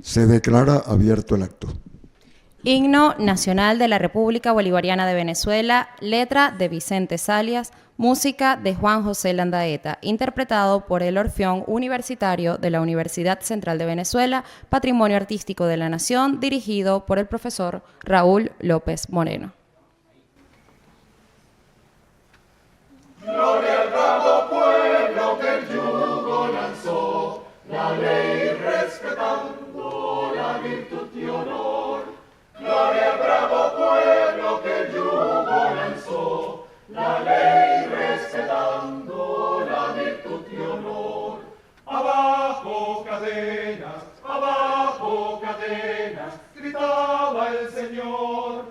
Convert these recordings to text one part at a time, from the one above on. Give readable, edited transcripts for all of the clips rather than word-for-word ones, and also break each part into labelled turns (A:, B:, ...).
A: Se declara abierto el acto.
B: Himno Nacional de la República Bolivariana de Venezuela, letra de Vicente Salias, música de Juan José Landaeta, interpretado por el Orfeón Universitario de la Universidad Central de Venezuela, Patrimonio Artístico de la Nación, dirigido por el profesor Raúl López Moreno.
C: Gloria al bravo pueblo que el yugo lanzó, la ley respetando la virtud y honor. Gloria al bravo pueblo que el yugo lanzó, la ley respetando la virtud y honor. Abajo cadenas, gritaba el Señor,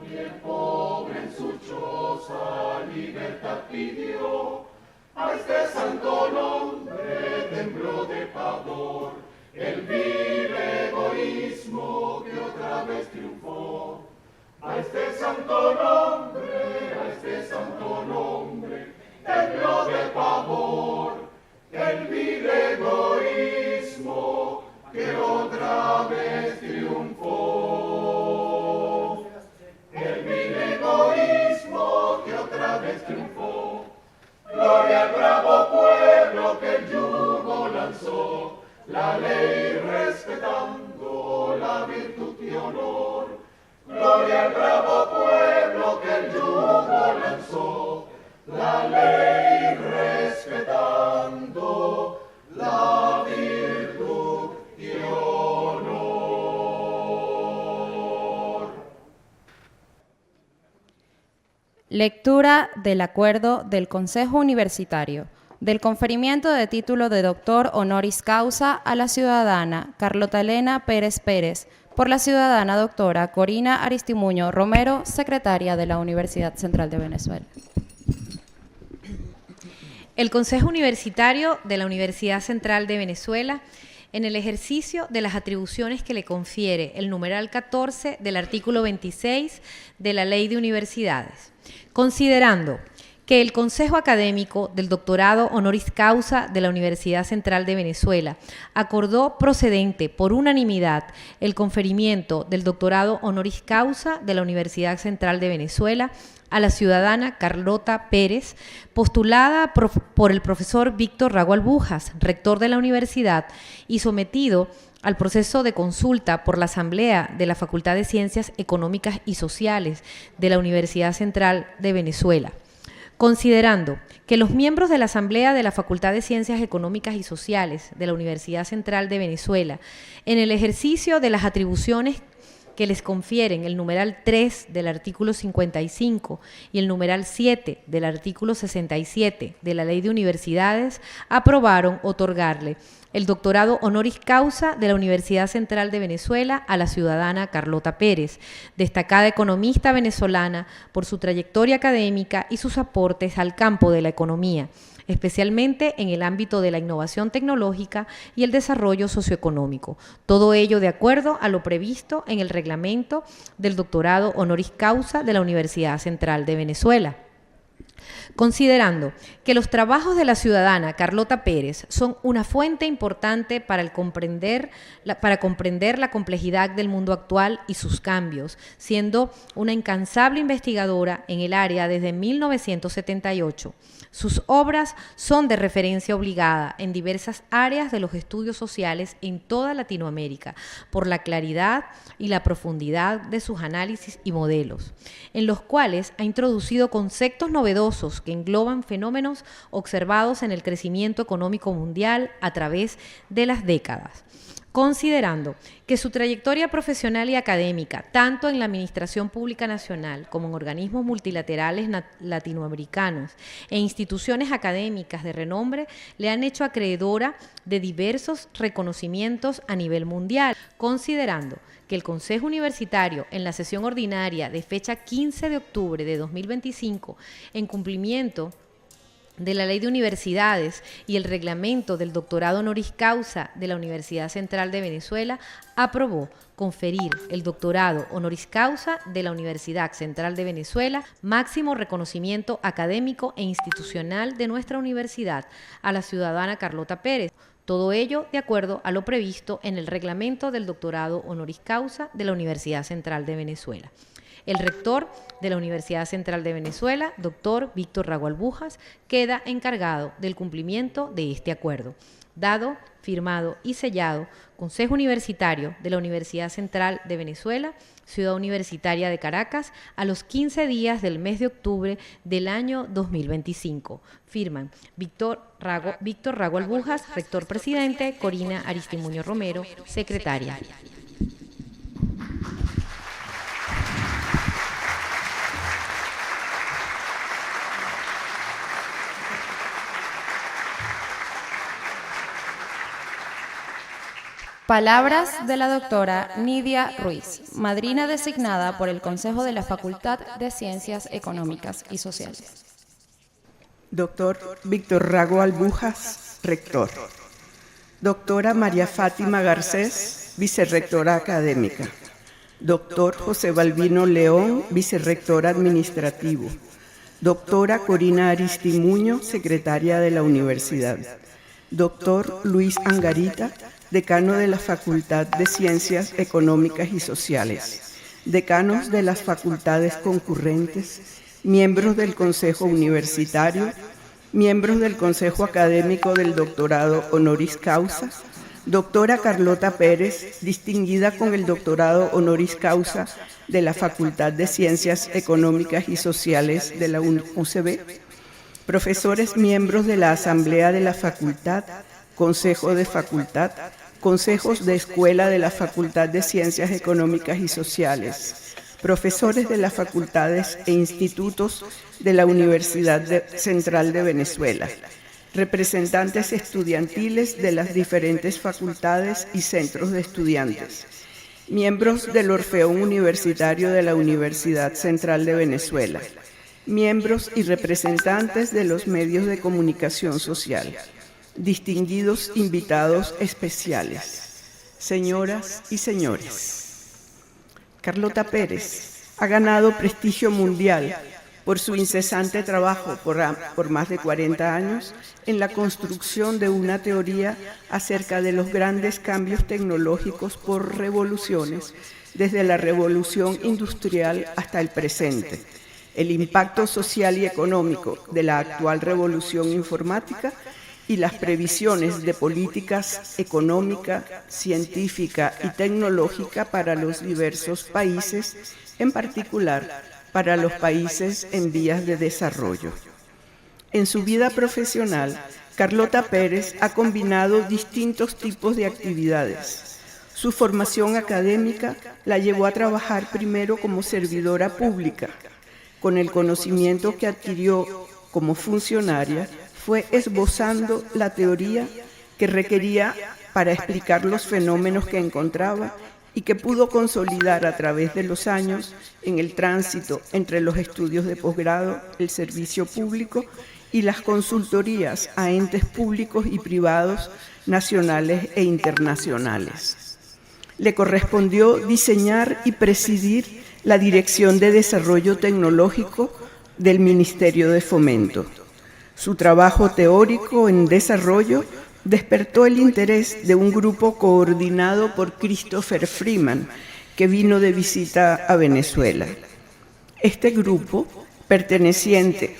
C: y el pobre en su choza libertad pidió. A este santo nombre tembló de pavor el vil egoísmo que otra vez triunfó. A este santo nombre tembló de pavor el vil egoísmo que otra vez triunfó. El vil egoísmo que otra vez triunfó. Gloria al bravo pueblo que el yugo lanzó, la ley respetando la virtud y honor. Gloria al bravo pueblo que el yugo lanzó, la ley respetando la virtud y honor.
B: Lectura del acuerdo del Consejo Universitario del conferimiento de título de doctor honoris causa a la ciudadana Carlota Elena Pérez Pérez por la ciudadana doctora Corina Aristimuño Romero, secretaria de la Universidad Central de Venezuela.
D: El Consejo Universitario de la Universidad Central de Venezuela, en el ejercicio de las atribuciones que le confiere el numeral 14 del artículo 26 de la Ley de Universidades, considerando que el Consejo Académico del Doctorado Honoris Causa de la Universidad Central de Venezuela acordó procedente por unanimidad el conferimiento del Doctorado Honoris Causa de la Universidad Central de Venezuela a la ciudadana Carlota Pérez, postulada por el profesor Víctor Rago Albujas, rector de la universidad, y sometido al proceso de consulta por la Asamblea de la Facultad de Ciencias Económicas y Sociales de la Universidad Central de Venezuela. Considerando que los miembros de la Asamblea de la Facultad de Ciencias Económicas y Sociales de la Universidad Central de Venezuela, en el ejercicio de las atribuciones que les confieren el numeral 3 del artículo 55 y el numeral 7 del artículo 67 de la Ley de Universidades, aprobaron otorgarle el doctorado honoris causa de la Universidad Central de Venezuela a la ciudadana Carlota Pérez, destacada economista venezolana por su trayectoria académica y sus aportes al campo de la economía, especialmente en el ámbito de la innovación tecnológica y el desarrollo socioeconómico. Todo ello de acuerdo a lo previsto en el reglamento del doctorado honoris causa de la Universidad Central de Venezuela. Considerando que los trabajos de la ciudadana Carlota Pérez son una fuente importante para comprender la complejidad del mundo actual y sus cambios, siendo una incansable investigadora en el área desde 1978. Sus obras son de referencia obligada en diversas áreas de los estudios sociales en toda Latinoamérica, por la claridad y la profundidad de sus análisis y modelos, en los cuales ha introducido conceptos novedosos que engloban fenómenos observados en el crecimiento económico mundial a través de las décadas. Considerando que su trayectoria profesional y académica, tanto en la Administración Pública Nacional como en organismos multilaterales latinoamericanos e instituciones académicas de renombre, le han hecho acreedora de diversos reconocimientos a nivel mundial, considerando que el Consejo Universitario, en la sesión ordinaria de fecha 15 de octubre de 2025, en cumplimiento de la Ley de Universidades y el reglamento del doctorado honoris causa de la Universidad Central de Venezuela, aprobó conferir el doctorado honoris causa de la Universidad Central de Venezuela, máximo reconocimiento académico e institucional de nuestra universidad, a la ciudadana Carlota Pérez, Todo ello de acuerdo a lo previsto en el reglamento del doctorado honoris causa de la Universidad Central de Venezuela. El rector de la Universidad Central de Venezuela, doctor Víctor Rago Albujas, queda encargado del cumplimiento de este acuerdo. Dado, firmado y sellado, Consejo Universitario de la Universidad Central de Venezuela, Ciudad Universitaria de Caracas, a los 15 días del mes de octubre del año 2025. Firman Víctor Rago Albujas, rector presidente, Corina Aristimuño Romero, secretaria.
B: Palabras de la doctora Nidia Ruiz, madrina designada por el Consejo de la Facultad de Ciencias Económicas y Sociales.
E: Doctor Víctor Rago Albujas, rector. Doctora María Fátima Garcés, vicerrectora académica. Doctor José Balbino León, vicerrector administrativo. Doctora Corina Aristimuño, secretaria de la universidad. Doctor Luis Angarita, decano de la Facultad de Ciencias Económicas y Sociales, decanos de las facultades concurrentes, miembros del Consejo Universitario, miembros del Consejo Académico del Doctorado Honoris Causa, doctora Carlota Pérez, distinguida con el Doctorado Honoris Causa de la Facultad de Ciencias Económicas y Sociales de la UCB, profesores miembros de la Asamblea de la Facultad, Consejo de Facultad, consejos de escuela de la Facultad de Ciencias Económicas y Sociales, profesores de las facultades e institutos de la Universidad Central de Venezuela, representantes estudiantiles de las diferentes facultades y centros de estudiantes, miembros del Orfeón Universitario de la Universidad Central de Venezuela, miembros y representantes de los medios de comunicación social, distinguidos invitados especiales, señoras y señores. Carlota Pérez ha ganado prestigio mundial por su incesante trabajo por más de 40 años en la construcción de una teoría acerca de los grandes cambios tecnológicos por revoluciones, desde la revolución industrial hasta el presente, el impacto social y económico de la actual revolución informática y las previsiones de políticas económica, científica y tecnológica para los diversos países, en particular para los países en vías de desarrollo. En su vida profesional, Carlota Pérez ha combinado distintos tipos de actividades. Su formación académica la llevó a trabajar primero como servidora pública. Con el conocimiento que adquirió como funcionaria, fue esbozando la teoría que requería para explicar los fenómenos que encontraba y que pudo consolidar a través de los años en el tránsito entre los estudios de posgrado, el servicio público y las consultorías a entes públicos y privados nacionales e internacionales. Le correspondió diseñar y presidir la Dirección de Desarrollo Tecnológico del Ministerio de Fomento. Su trabajo teórico en desarrollo despertó el interés de un grupo coordinado por Christopher Freeman, que vino de visita a Venezuela. Este grupo, perteneciente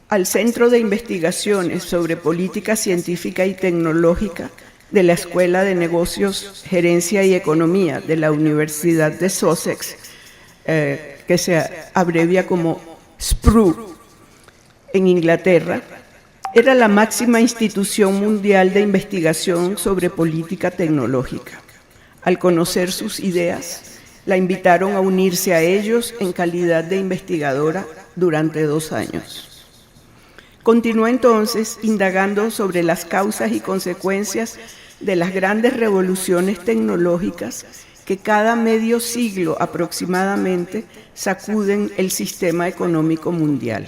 E: al Centro de Investigaciones sobre Política Científica y Tecnológica de la Escuela de Negocios, Gerencia y Economía de la Universidad de Sussex, que se abrevia como SPRU, en Inglaterra, era la máxima institución mundial de investigación sobre política tecnológica. Al conocer sus ideas, la invitaron a unirse a ellos en calidad de investigadora durante 2 años. Continuó entonces indagando sobre las causas y consecuencias de las grandes revoluciones tecnológicas que cada medio siglo aproximadamente sacuden el sistema económico mundial.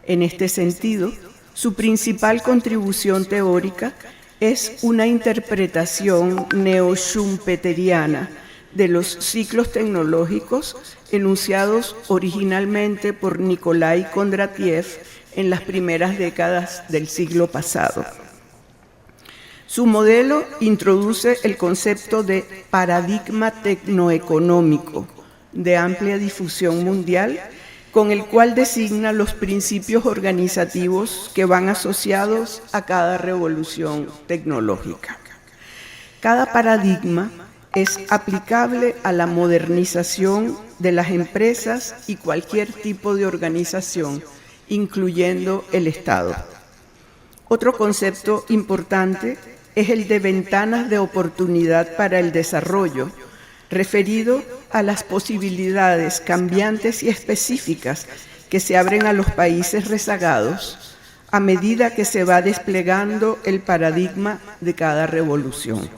E: En este sentido, su principal contribución teórica es una interpretación neo-schumpeteriana de los ciclos tecnológicos enunciados originalmente por Nikolai Kondratiev en las primeras décadas del siglo pasado. Su modelo introduce el concepto de paradigma tecnoeconómico de amplia difusión mundial, con el cual designa los principios organizativos que van asociados a cada revolución tecnológica. Cada paradigma es aplicable a la modernización de las empresas y cualquier tipo de organización, incluyendo el Estado. Otro concepto importante es el de ventanas de oportunidad para el desarrollo, referido a las posibilidades cambiantes y específicas que se abren a los países rezagados a medida que se va desplegando el paradigma de cada revolución.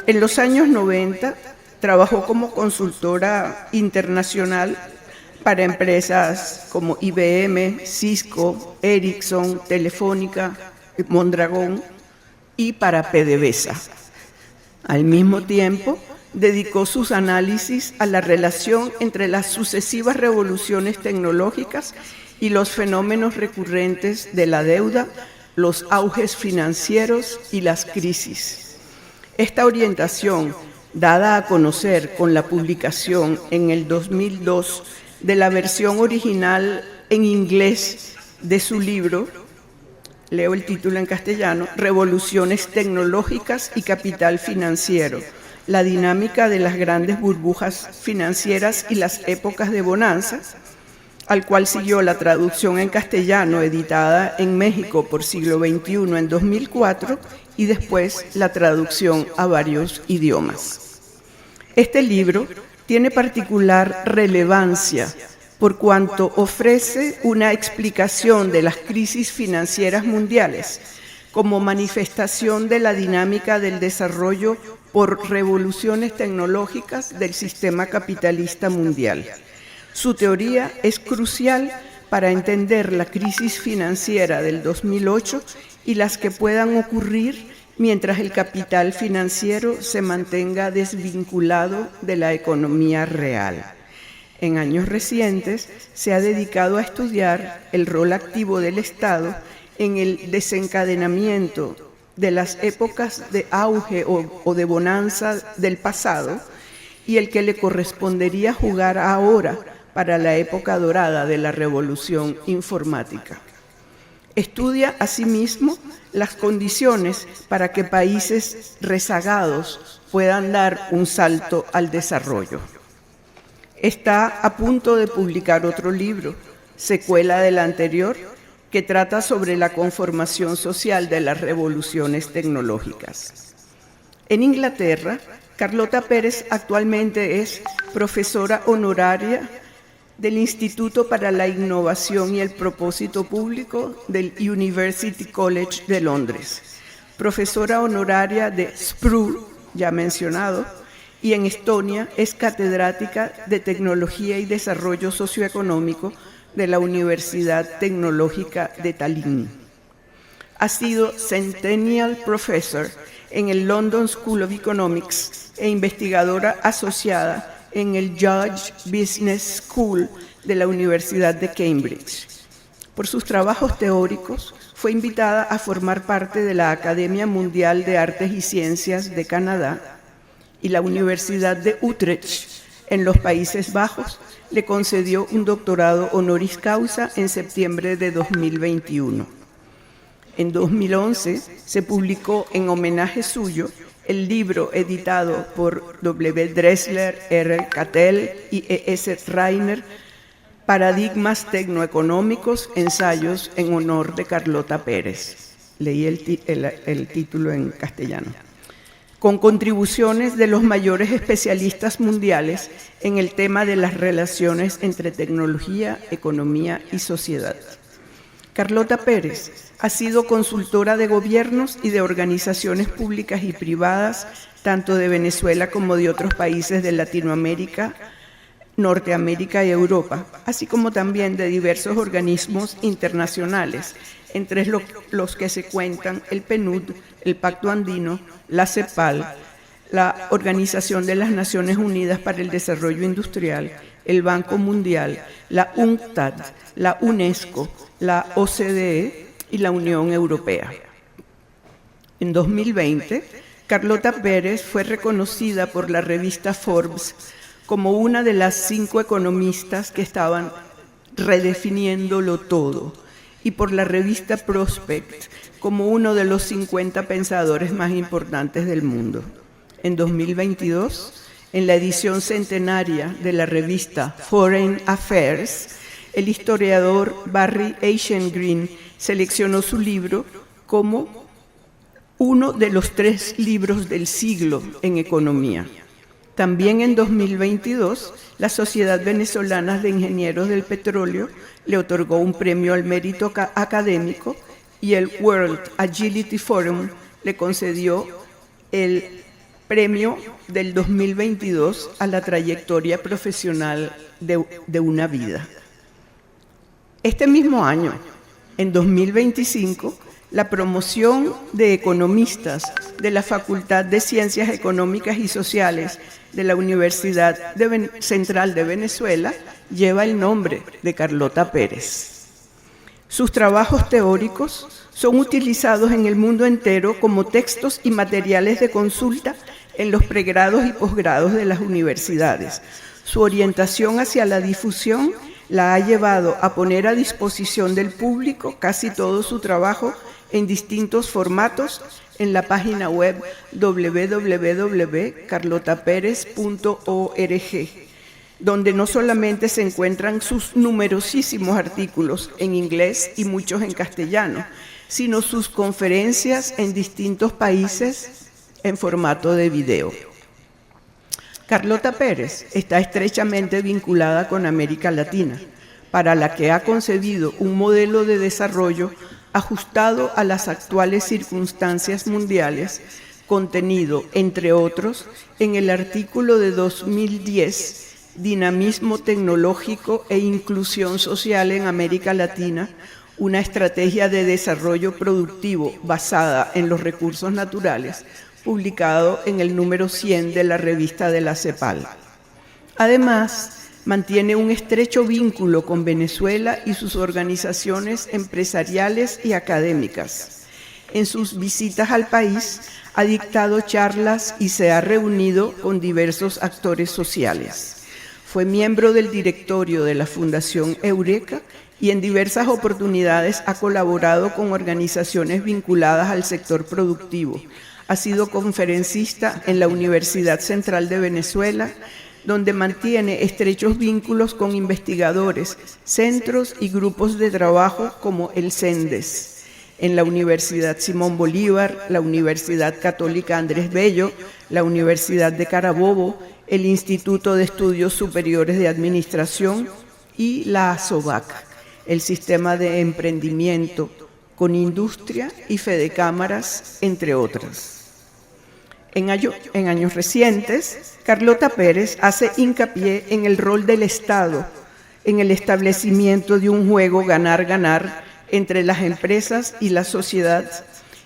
E: En los años 90 trabajó como consultora internacional para empresas como IBM, Cisco, Ericsson, Telefónica, Mondragón y para PDVSA. Al mismo tiempo, dedicó sus análisis a la relación entre las sucesivas revoluciones tecnológicas y los fenómenos recurrentes de la deuda, los auges financieros y las crisis. Esta orientación, dada a conocer con la publicación en el 2002 de la versión original en inglés de su libro, leo el título en castellano, Revoluciones tecnológicas y capital financiero, la dinámica de las grandes burbujas financieras y las épocas de bonanza, al cual siguió la traducción en castellano editada en México por Siglo XXI en 2004 y después la traducción a varios idiomas. Este libro tiene particular relevancia por cuanto ofrece una explicación de las crisis financieras mundiales como manifestación de la dinámica del desarrollo por revoluciones tecnológicas del sistema capitalista mundial. Su teoría es crucial para entender la crisis financiera del 2008 y las que puedan ocurrir mientras el capital financiero se mantenga desvinculado de la economía real. En años recientes se ha dedicado a estudiar el rol activo del Estado en el desencadenamiento de las épocas de auge o de bonanza del pasado y el que le correspondería jugar ahora para la época dorada de la revolución informática. Estudia asimismo las condiciones para que países rezagados puedan dar un salto al desarrollo. Está a punto de publicar otro libro, secuela del anterior, que trata sobre la conformación social de las revoluciones tecnológicas. En Inglaterra, Carlota Pérez actualmente es profesora honoraria del Instituto para la Innovación y el Propósito Público del University College de Londres, profesora honoraria de SPRU, ya mencionado, y en Estonia es catedrática de Tecnología y Desarrollo Socioeconómico de la Universidad Tecnológica de Tallinn. Ha sido Centennial Professor en el London School of Economics e investigadora asociada en el Judge Business School de la Universidad de Cambridge. Por sus trabajos teóricos, fue invitada a formar parte de la Academia Mundial de Artes y Ciencias de Canadá y la Universidad de Utrecht, en los Países Bajos, le concedió un doctorado honoris causa en septiembre de 2021. En 2011 se publicó en homenaje suyo el libro editado por W. Dressler, R. Cattell y E.S. Reiner, Paradigmas Tecnoeconómicos, ensayos en honor de Carlota Pérez. Leí el título en castellano. Con contribuciones de los mayores especialistas mundiales en el tema de las relaciones entre tecnología, economía y sociedad. Carlota Pérez ha sido consultora de gobiernos y de organizaciones públicas y privadas, tanto de Venezuela como de otros países de Latinoamérica, Norteamérica y Europa, así como también de diversos organismos internacionales, entre los que se cuentan el PNUD, el Pacto Andino, la CEPAL, la Organización de las Naciones Unidas para el Desarrollo Industrial, el Banco Mundial, la UNCTAD, la UNESCO, la OCDE y la Unión Europea. En 2020, Carlota Pérez fue reconocida por la revista Forbes como una de las 5 economistas que estaban redefiniéndolo todo, y por la revista Prospect como uno de los 50 pensadores más importantes del mundo. En 2022, en la edición centenaria de la revista Foreign Affairs, el historiador Barry Eichengreen seleccionó su libro como uno de los 3 libros del siglo en economía. También en 2022, la Sociedad Venezolana de Ingenieros del Petróleo le otorgó un premio al mérito académico y el World Agility Forum le concedió el premio del 2022 a la trayectoria profesional de una vida. Este mismo año, en 2025, la promoción de economistas de la Facultad de Ciencias Económicas y Sociales de la Universidad Central de Venezuela lleva el nombre de Carlota Pérez. Sus trabajos teóricos son utilizados en el mundo entero como textos y materiales de consulta en los pregrados y posgrados de las universidades. Su orientación hacia la difusión la ha llevado a poner a disposición del público casi todo su trabajo en distintos formatos en la página web www.carlotaperez.org, donde no solamente se encuentran sus numerosísimos artículos en inglés y muchos en castellano, sino sus conferencias en distintos países en formato de video. Carlota Pérez está estrechamente vinculada con América Latina, para la que ha concebido un modelo de desarrollo ajustado a las actuales circunstancias mundiales, contenido, entre otros, en el artículo de 2010, Dinamismo tecnológico e inclusión social en América Latina, una estrategia de desarrollo productivo basada en los recursos naturales, publicado en el número 100 de la revista de la CEPAL. Además, mantiene un estrecho vínculo con Venezuela y sus organizaciones empresariales y académicas. En sus visitas al país ha dictado charlas y se ha reunido con diversos actores sociales. Fue miembro del directorio de la Fundación Eureka y en diversas oportunidades ha colaborado con organizaciones vinculadas al sector productivo. Ha sido conferencista en la Universidad Central de Venezuela, donde mantiene estrechos vínculos con investigadores, centros y grupos de trabajo como el CENDES, en la Universidad Simón Bolívar, la Universidad Católica Andrés Bello, la Universidad de Carabobo, el Instituto de Estudios Superiores de Administración y la ASOVAC, el Sistema de Emprendimiento con Industria y Fedecámaras, entre otras. En años recientes, Carlota Pérez hace hincapié en el rol del Estado en el establecimiento de un juego ganar-ganar entre las empresas y la sociedad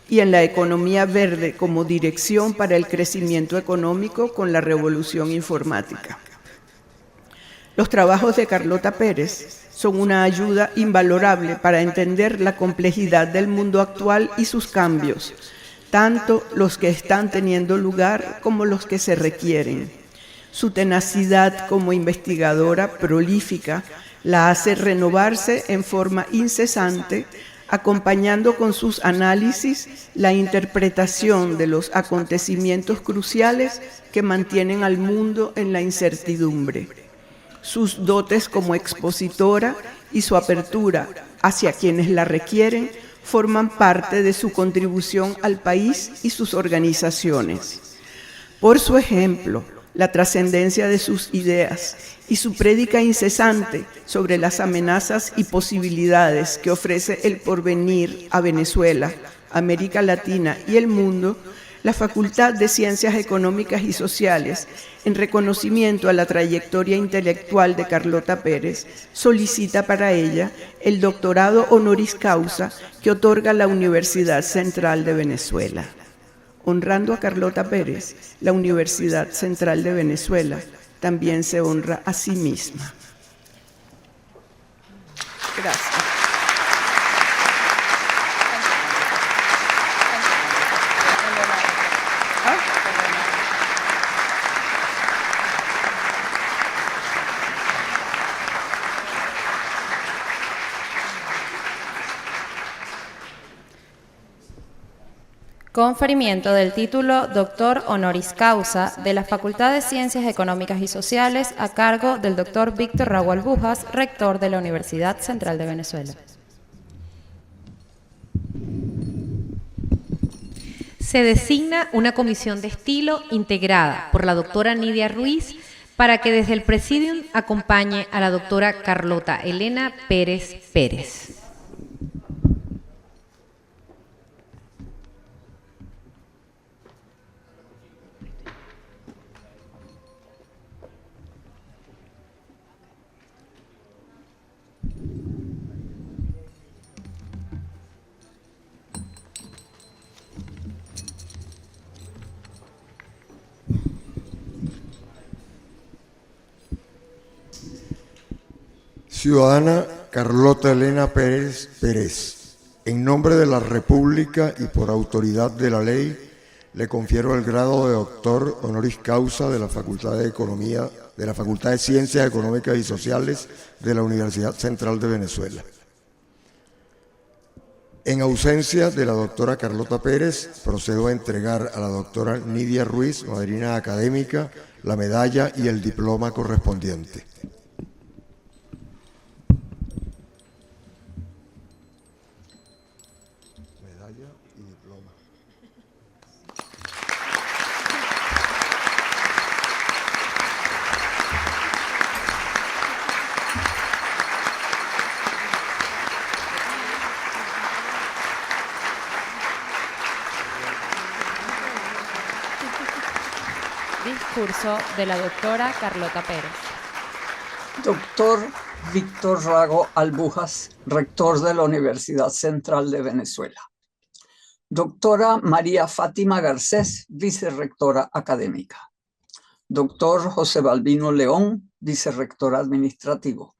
E: y en la economía verde como dirección para el crecimiento económico con la revolución informática. Los trabajos de Carlota Pérez son una ayuda invalorable para entender la complejidad del mundo actual y sus cambios, tanto los que están teniendo lugar como los que se requieren. Su tenacidad como investigadora prolífica la hace renovarse en forma incesante, acompañando con sus análisis la interpretación de los acontecimientos cruciales que mantienen al mundo en la incertidumbre. Sus dotes como expositora y su apertura hacia quienes la requieren forman parte de su contribución al país y sus organizaciones. Por su ejemplo, la trascendencia de sus ideas y su prédica incesante sobre las amenazas y posibilidades que ofrece el porvenir a Venezuela, América Latina y el mundo, la Facultad de Ciencias Económicas y Sociales, en reconocimiento a la trayectoria intelectual de Carlota Pérez, solicita para ella el doctorado honoris causa que otorga la Universidad Central de Venezuela. Honrando a Carlota Pérez, la Universidad Central de Venezuela también se honra a sí misma. Gracias.
B: Conferimiento del título Doctor Honoris Causa de la Facultad de Ciencias Económicas y Sociales a cargo del Dr. Víctor Rago Albujas, rector de la Universidad Central de Venezuela.
D: Se designa una comisión de estilo integrada por la doctora Nidia Ruiz para que desde el Presidium acompañe a la doctora Carlota Elena Pérez Pérez.
A: Ciudadana Carlota Elena Pérez Pérez, en nombre de la República y por autoridad de la ley, le confiero el grado de doctor honoris causa de la Facultad de Economía, de la Facultad de Ciencias Económicas y Sociales de la Universidad Central de Venezuela. En ausencia de la doctora Carlota Pérez, procedo a entregar a la doctora Nidia Ruiz, madrina académica, la medalla y el diploma correspondiente. Medalla y diploma.
B: Discurso de la doctora Carlota Pérez.
F: Doctor Víctor Rago Albujas, rector de la Universidad Central de Venezuela. Doctora María Fátima Garcés, vicerrectora académica. Doctor José Balbino León, vicerrector administrativo.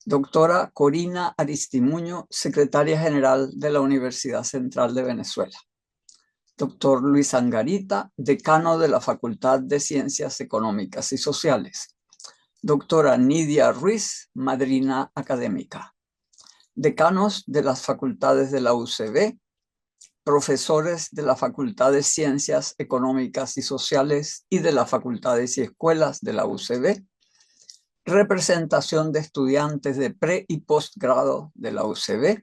F: Doctora Corina Aristimuño, secretaria general de la Universidad Central de Venezuela. Doctor Luis Angarita, decano de la Facultad de Ciencias Económicas y Sociales. Doctora Nidia Ruiz, madrina académica. Decanos de las facultades de la UCB, profesores de la Facultad de Ciencias Económicas y Sociales y de las facultades y escuelas de la UCB, representación de estudiantes de pre- y postgrado de la UCB,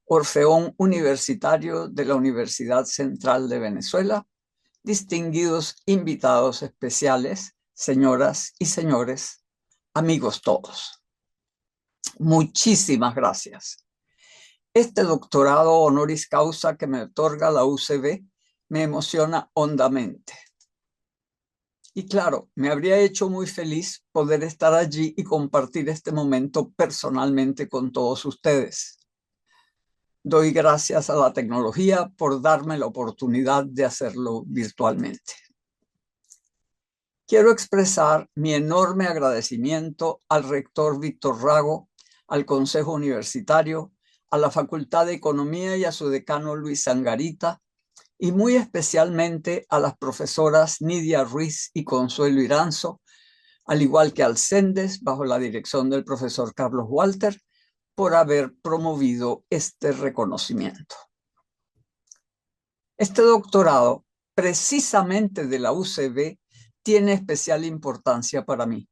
F: Orfeón Universitario de la Universidad Central de Venezuela, distinguidos invitados especiales, señoras y señores, amigos todos. Muchísimas gracias. Este doctorado honoris causa que me otorga la UCB me emociona hondamente. Y claro, me habría hecho muy feliz poder estar allí y compartir este momento personalmente con todos ustedes. Doy gracias a la tecnología por darme la oportunidad de hacerlo virtualmente. Quiero expresar mi enorme agradecimiento al rector Víctor Rago, al Consejo Universitario, a la Facultad de Economía y a su decano Luis Angarita, y muy especialmente a las profesoras Nidia Ruiz y Consuelo Iranzo, al igual que al CENDES, bajo la dirección del profesor Carlos Walter, por haber promovido este reconocimiento. Este doctorado, precisamente de la UCB, tiene especial importancia para mí,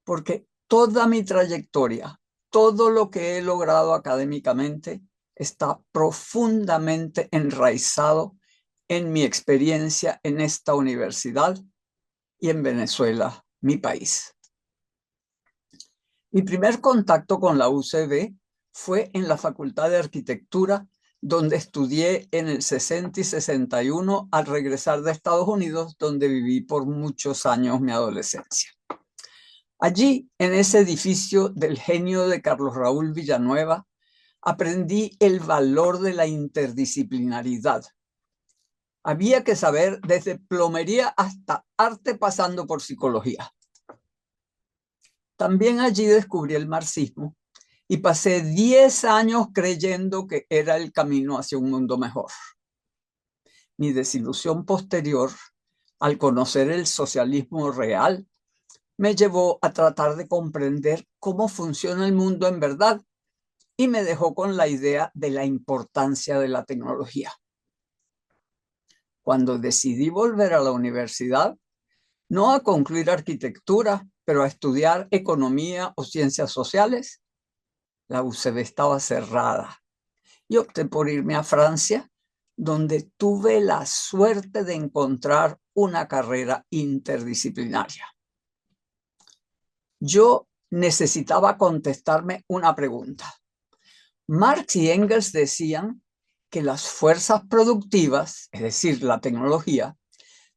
F: porque toda mi trayectoria, todo lo que he logrado académicamente, está profundamente enraizado en mi experiencia en esta universidad y en Venezuela, mi país. Mi primer contacto con la UCB fue en la Facultad de Arquitectura, donde estudié en el 60 y 61 al regresar de Estados Unidos, donde viví por muchos años mi adolescencia. Allí, en ese edificio del genio de Carlos Raúl Villanueva, aprendí el valor de la interdisciplinaridad. Había que saber desde plomería hasta arte, pasando por psicología. También allí descubrí el marxismo y pasé 10 años creyendo que era el camino hacia un mundo mejor. Mi desilusión posterior, al conocer el socialismo real, me llevó a tratar de comprender cómo funciona el mundo en verdad y me dejó con la idea de la importancia de la tecnología. Cuando decidí volver a la universidad, no a concluir arquitectura, pero a estudiar economía o ciencias sociales, la UCB estaba cerrada y opté por irme a Francia, donde tuve la suerte de encontrar una carrera interdisciplinaria. Yo necesitaba contestarme una pregunta. Marx y Engels decían que las fuerzas productivas, es decir, la tecnología,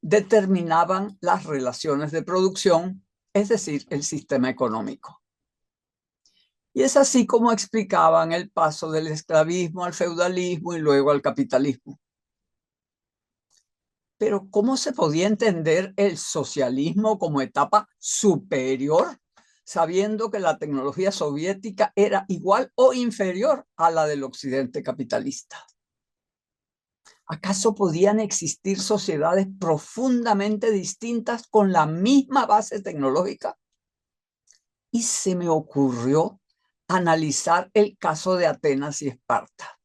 F: determinaban las relaciones de producción, es decir, el sistema económico. Y es así como explicaban el paso del esclavismo al feudalismo y luego al capitalismo. Pero ¿cómo se podía entender el socialismo como etapa superior, sabiendo que la tecnología soviética era igual o inferior a la del occidente capitalista? ¿Acaso podían existir sociedades profundamente distintas con la misma base tecnológica? Y se me ocurrió analizar el caso de Atenas y Esparta.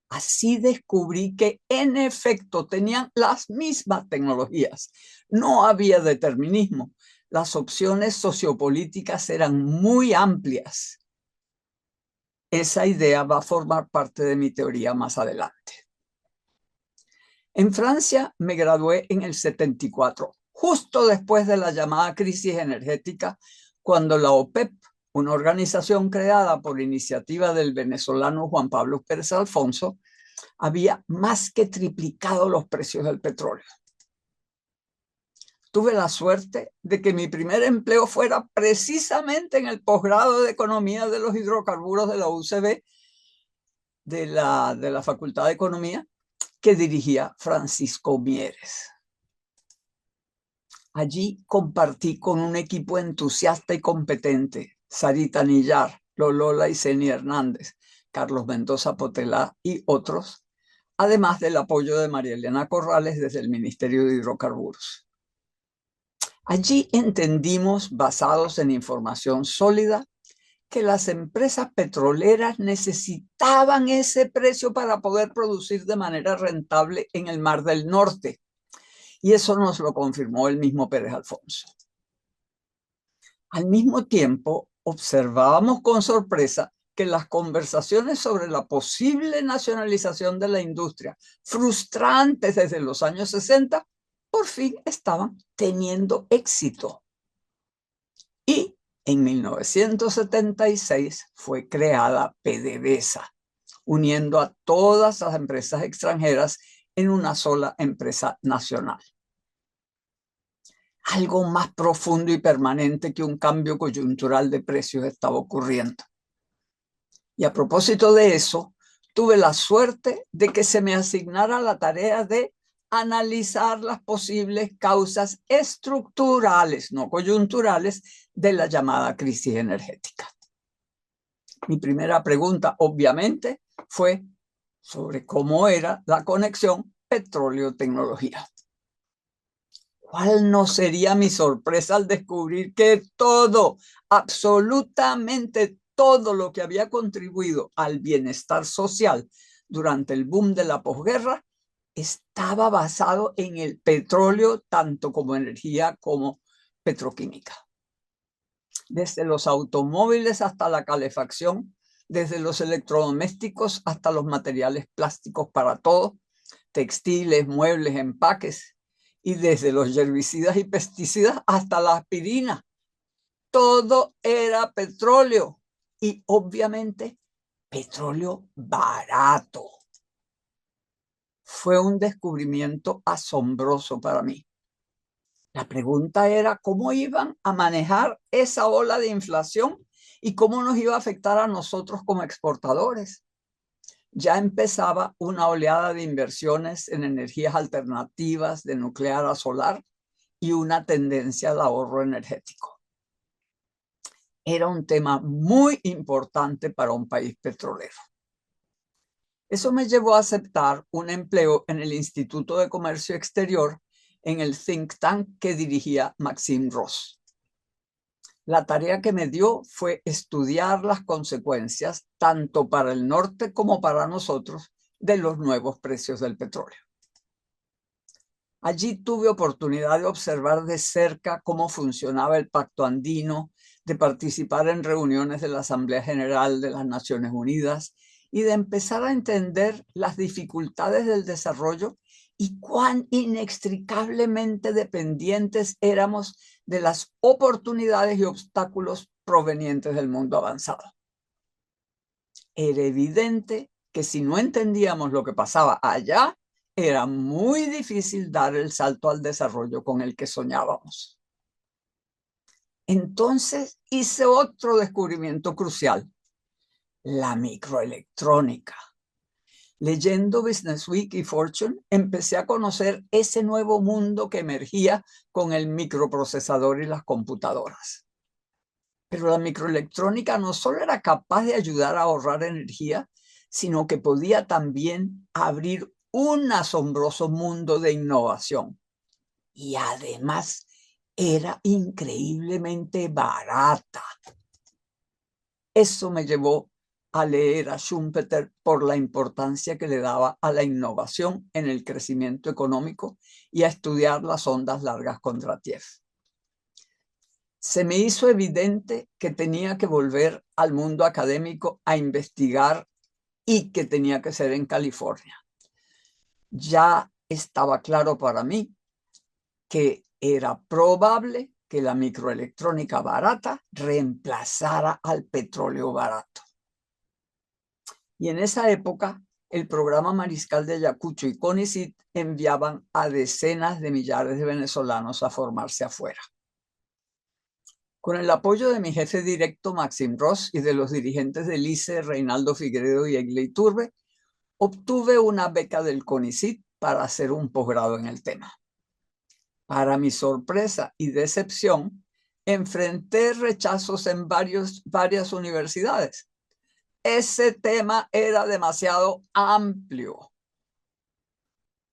F: Así descubrí que en efecto tenían las mismas tecnologías. No había determinismo. Las opciones sociopolíticas eran muy amplias. Esa idea va a formar parte de mi teoría más adelante. En Francia me gradué en el 74, justo después de la llamada crisis energética, cuando la OPEP, una organización creada por iniciativa del venezolano Juan Pablo Pérez Alfonso, había más que triplicado los precios del petróleo. Tuve la suerte de que mi primer empleo fuera precisamente en el posgrado de Economía de los Hidrocarburos de la UCB, de la Facultad de Economía, que dirigía Francisco Mieres. Allí compartí con un equipo entusiasta y competente, Sarita Nillar, Lolola Iseni Hernández, Carlos Mendoza Potelá y otros, además del apoyo de María Elena Corrales desde el Ministerio de Hidrocarburos. Allí entendimos, basados en información sólida, que las empresas petroleras necesitaban ese precio para poder producir de manera rentable en el Mar del Norte. Y eso nos lo confirmó el mismo Pérez Alfonso. Al mismo tiempo, observábamos con sorpresa que las conversaciones sobre la posible nacionalización de la industria, frustrantes desde los años 60, por fin estaban teniendo éxito. Y en 1976 fue creada PDVSA, uniendo a todas las empresas extranjeras en una sola empresa nacional. Algo más profundo y permanente que un cambio coyuntural de precios estaba ocurriendo. Y a propósito de eso, tuve la suerte de que se me asignara la tarea de analizar las posibles causas estructurales, no coyunturales, de la llamada crisis energética. Mi primera pregunta, obviamente, fue sobre cómo era la conexión petróleo-tecnología. ¿Cuál no sería mi sorpresa al descubrir que todo, absolutamente todo lo que había contribuido al bienestar social durante el boom de la posguerra estaba basado en el petróleo, tanto como energía como petroquímica? Desde los automóviles hasta la calefacción, desde los electrodomésticos hasta los materiales plásticos para todo, textiles, muebles, empaques, y desde los herbicidas y pesticidas hasta la aspirina. Todo era petróleo y obviamente petróleo barato. Fue un descubrimiento asombroso para mí. La pregunta era cómo iban a manejar esa ola de inflación y cómo nos iba a afectar a nosotros como exportadores. Ya empezaba una oleada de inversiones en energías alternativas, de nuclear a solar, y una tendencia al ahorro energético. Era un tema muy importante para un país petrolero. Eso me llevó a aceptar un empleo en el Instituto de Comercio Exterior, en el think tank que dirigía Maxime Ross. La tarea que me dio fue estudiar las consecuencias, tanto para el norte como para nosotros, de los nuevos precios del petróleo. Allí tuve oportunidad de observar de cerca cómo funcionaba el Pacto Andino, de participar en reuniones de la Asamblea General de las Naciones Unidas y de empezar a entender las dificultades del desarrollo y cuán inextricablemente dependientes éramos de las oportunidades y obstáculos provenientes del mundo avanzado. Era evidente que si no entendíamos lo que pasaba allá, era muy difícil dar el salto al desarrollo con el que soñábamos. Entonces hice otro descubrimiento crucial: la microelectrónica. Leyendo Business Week y Fortune, empecé a conocer ese nuevo mundo que emergía con el microprocesador y las computadoras. Pero la microelectrónica no solo era capaz de ayudar a ahorrar energía, sino que podía también abrir un asombroso mundo de innovación. Y además era increíblemente barata. Eso me llevó a leer a Schumpeter por la importancia que le daba a la innovación en el crecimiento económico y a estudiar las ondas largas contra Tiev. Se me hizo evidente que tenía que volver al mundo académico a investigar y que tenía que ser en California. Ya estaba claro para mí que era probable que la microelectrónica barata reemplazara al petróleo barato. Y en esa época, el programa Mariscal de Ayacucho y CONICYT enviaban a decenas de millares de venezolanos a formarse afuera. Con el apoyo de mi jefe directo, Maxim Ross, y de los dirigentes del ICE, Reinaldo Figueredo y Egle Iturbe, obtuve una beca del CONICYT para hacer un posgrado en el tema. Para mi sorpresa y decepción, enfrenté rechazos en varias universidades. Ese tema era demasiado amplio.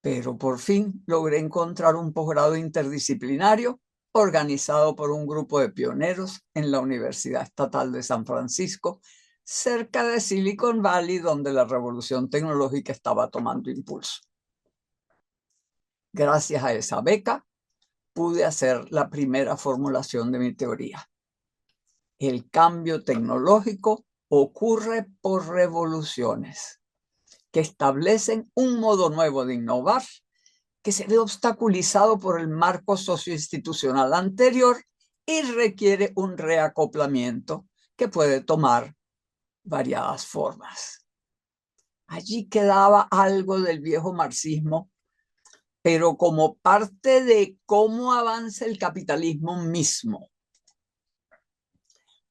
F: Pero por fin logré encontrar un posgrado interdisciplinario organizado por un grupo de pioneros en la Universidad Estatal de San Francisco, cerca de Silicon Valley, donde la revolución tecnológica estaba tomando impulso. Gracias a esa beca, pude hacer la primera formulación de mi teoría. El cambio tecnológico ocurre por revoluciones que establecen un modo nuevo de innovar que se ve obstaculizado por el marco socioinstitucional anterior y requiere un reacoplamiento que puede tomar variadas formas. Allí quedaba algo del viejo marxismo, pero como parte de cómo avanza el capitalismo mismo.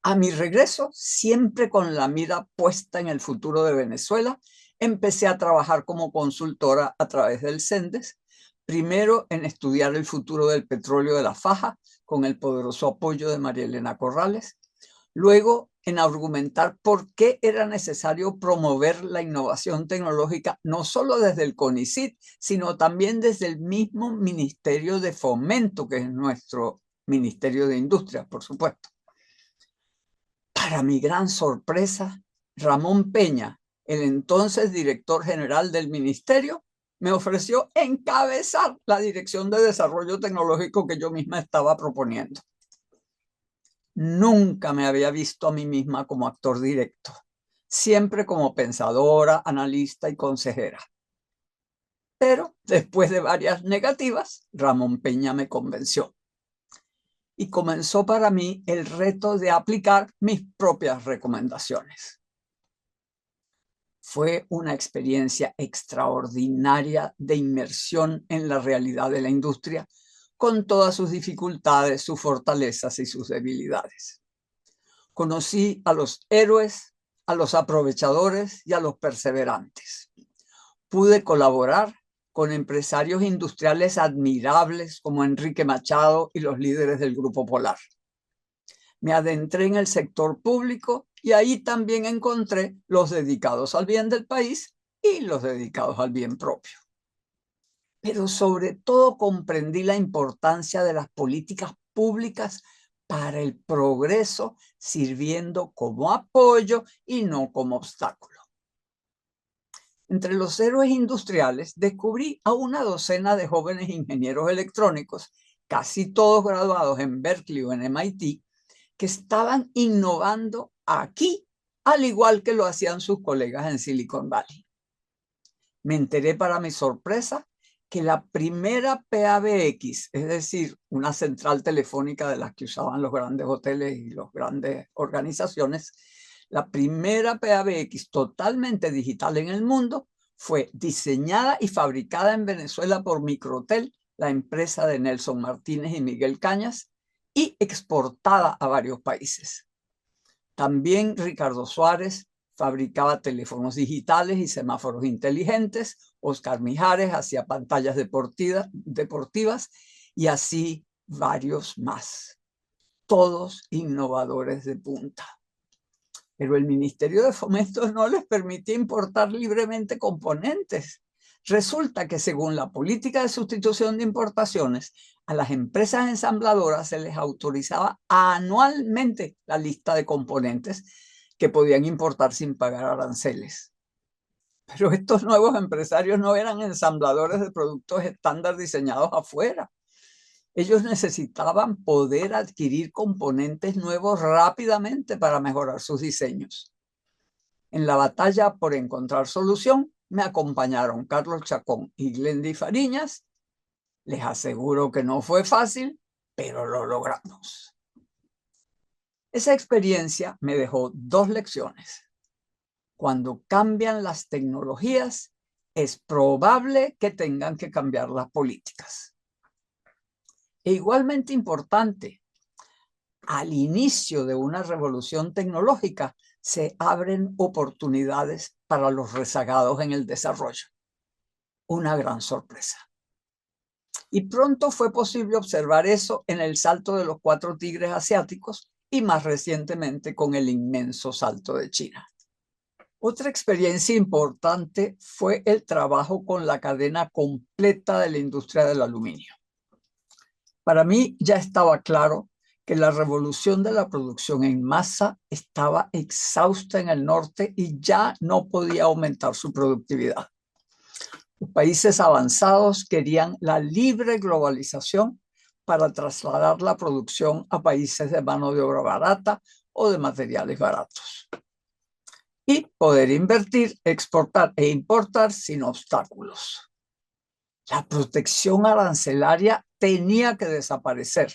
F: A mi regreso, siempre con la mira puesta en el futuro de Venezuela, empecé a trabajar como consultora a través del CENDES, primero en estudiar el futuro del petróleo de la faja, con el poderoso apoyo de María Elena Corrales, luego en argumentar por qué era necesario promover la innovación tecnológica, no solo desde el CONICYT, sino también desde el mismo Ministerio de Fomento, que es nuestro Ministerio de Industria, por supuesto. Para mi gran sorpresa, Ramón Peña, el entonces director general del ministerio, me ofreció encabezar la Dirección de Desarrollo Tecnológico que yo misma estaba proponiendo. Nunca me había visto a mí misma como actor directo, siempre como pensadora, analista y consejera. Pero después de varias negativas, Ramón Peña me convenció. Y comenzó para mí el reto de aplicar mis propias recomendaciones. Fue una experiencia extraordinaria de inmersión en la realidad de la industria, con todas sus dificultades, sus fortalezas y sus debilidades. Conocí a los héroes, a los aprovechadores y a los perseverantes. Pude colaborar con empresarios industriales admirables como Enrique Machado y los líderes del Grupo Polar. Me adentré en el sector público y ahí también encontré los dedicados al bien del país y los dedicados al bien propio. Pero sobre todo comprendí la importancia de las políticas públicas para el progreso, sirviendo como apoyo y no como obstáculo. Entre los héroes industriales descubrí a una docena de jóvenes ingenieros electrónicos, casi todos graduados en Berkeley o en MIT, que estaban innovando aquí, al igual que lo hacían sus colegas en Silicon Valley. Me enteré para mi sorpresa que la primera PABX, es decir, una central telefónica de las que usaban los grandes hoteles y las grandes organizaciones, la primera PABX totalmente digital en el mundo fue diseñada y fabricada en Venezuela por Microtel, la empresa de Nelson Martínez y Miguel Cañas, y exportada a varios países. También Ricardo Suárez fabricaba teléfonos digitales y semáforos inteligentes. Oscar Mijares hacía pantallas deportivas y así varios más. Todos innovadores de punta. Pero el Ministerio de Fomento no les permitía importar libremente componentes. Resulta que según la política de sustitución de importaciones, a las empresas ensambladoras se les autorizaba anualmente la lista de componentes que podían importar sin pagar aranceles. Pero estos nuevos empresarios no eran ensambladores de productos estándar diseñados afuera. Ellos necesitaban poder adquirir componentes nuevos rápidamente para mejorar sus diseños. En la batalla por encontrar solución, me acompañaron Carlos Chacón y Glendy Fariñas. Les aseguro que no fue fácil, pero lo logramos. Esa experiencia me dejó dos lecciones. Cuando cambian las tecnologías, es probable que tengan que cambiar las políticas. E igualmente importante, al inicio de una revolución tecnológica se abren oportunidades para los rezagados en el desarrollo. Una gran sorpresa. Y pronto fue posible observar eso en el salto de los 4 tigres asiáticos y más recientemente con el inmenso salto de China. Otra experiencia importante fue el trabajo con la cadena completa de la industria del aluminio. Para mí ya estaba claro que la revolución de la producción en masa estaba exhausta en el norte y ya no podía aumentar su productividad. Los países avanzados querían la libre globalización para trasladar la producción a países de mano de obra barata o de materiales baratos. Y poder invertir, exportar e importar sin obstáculos. La protección arancelaria tenía que desaparecer.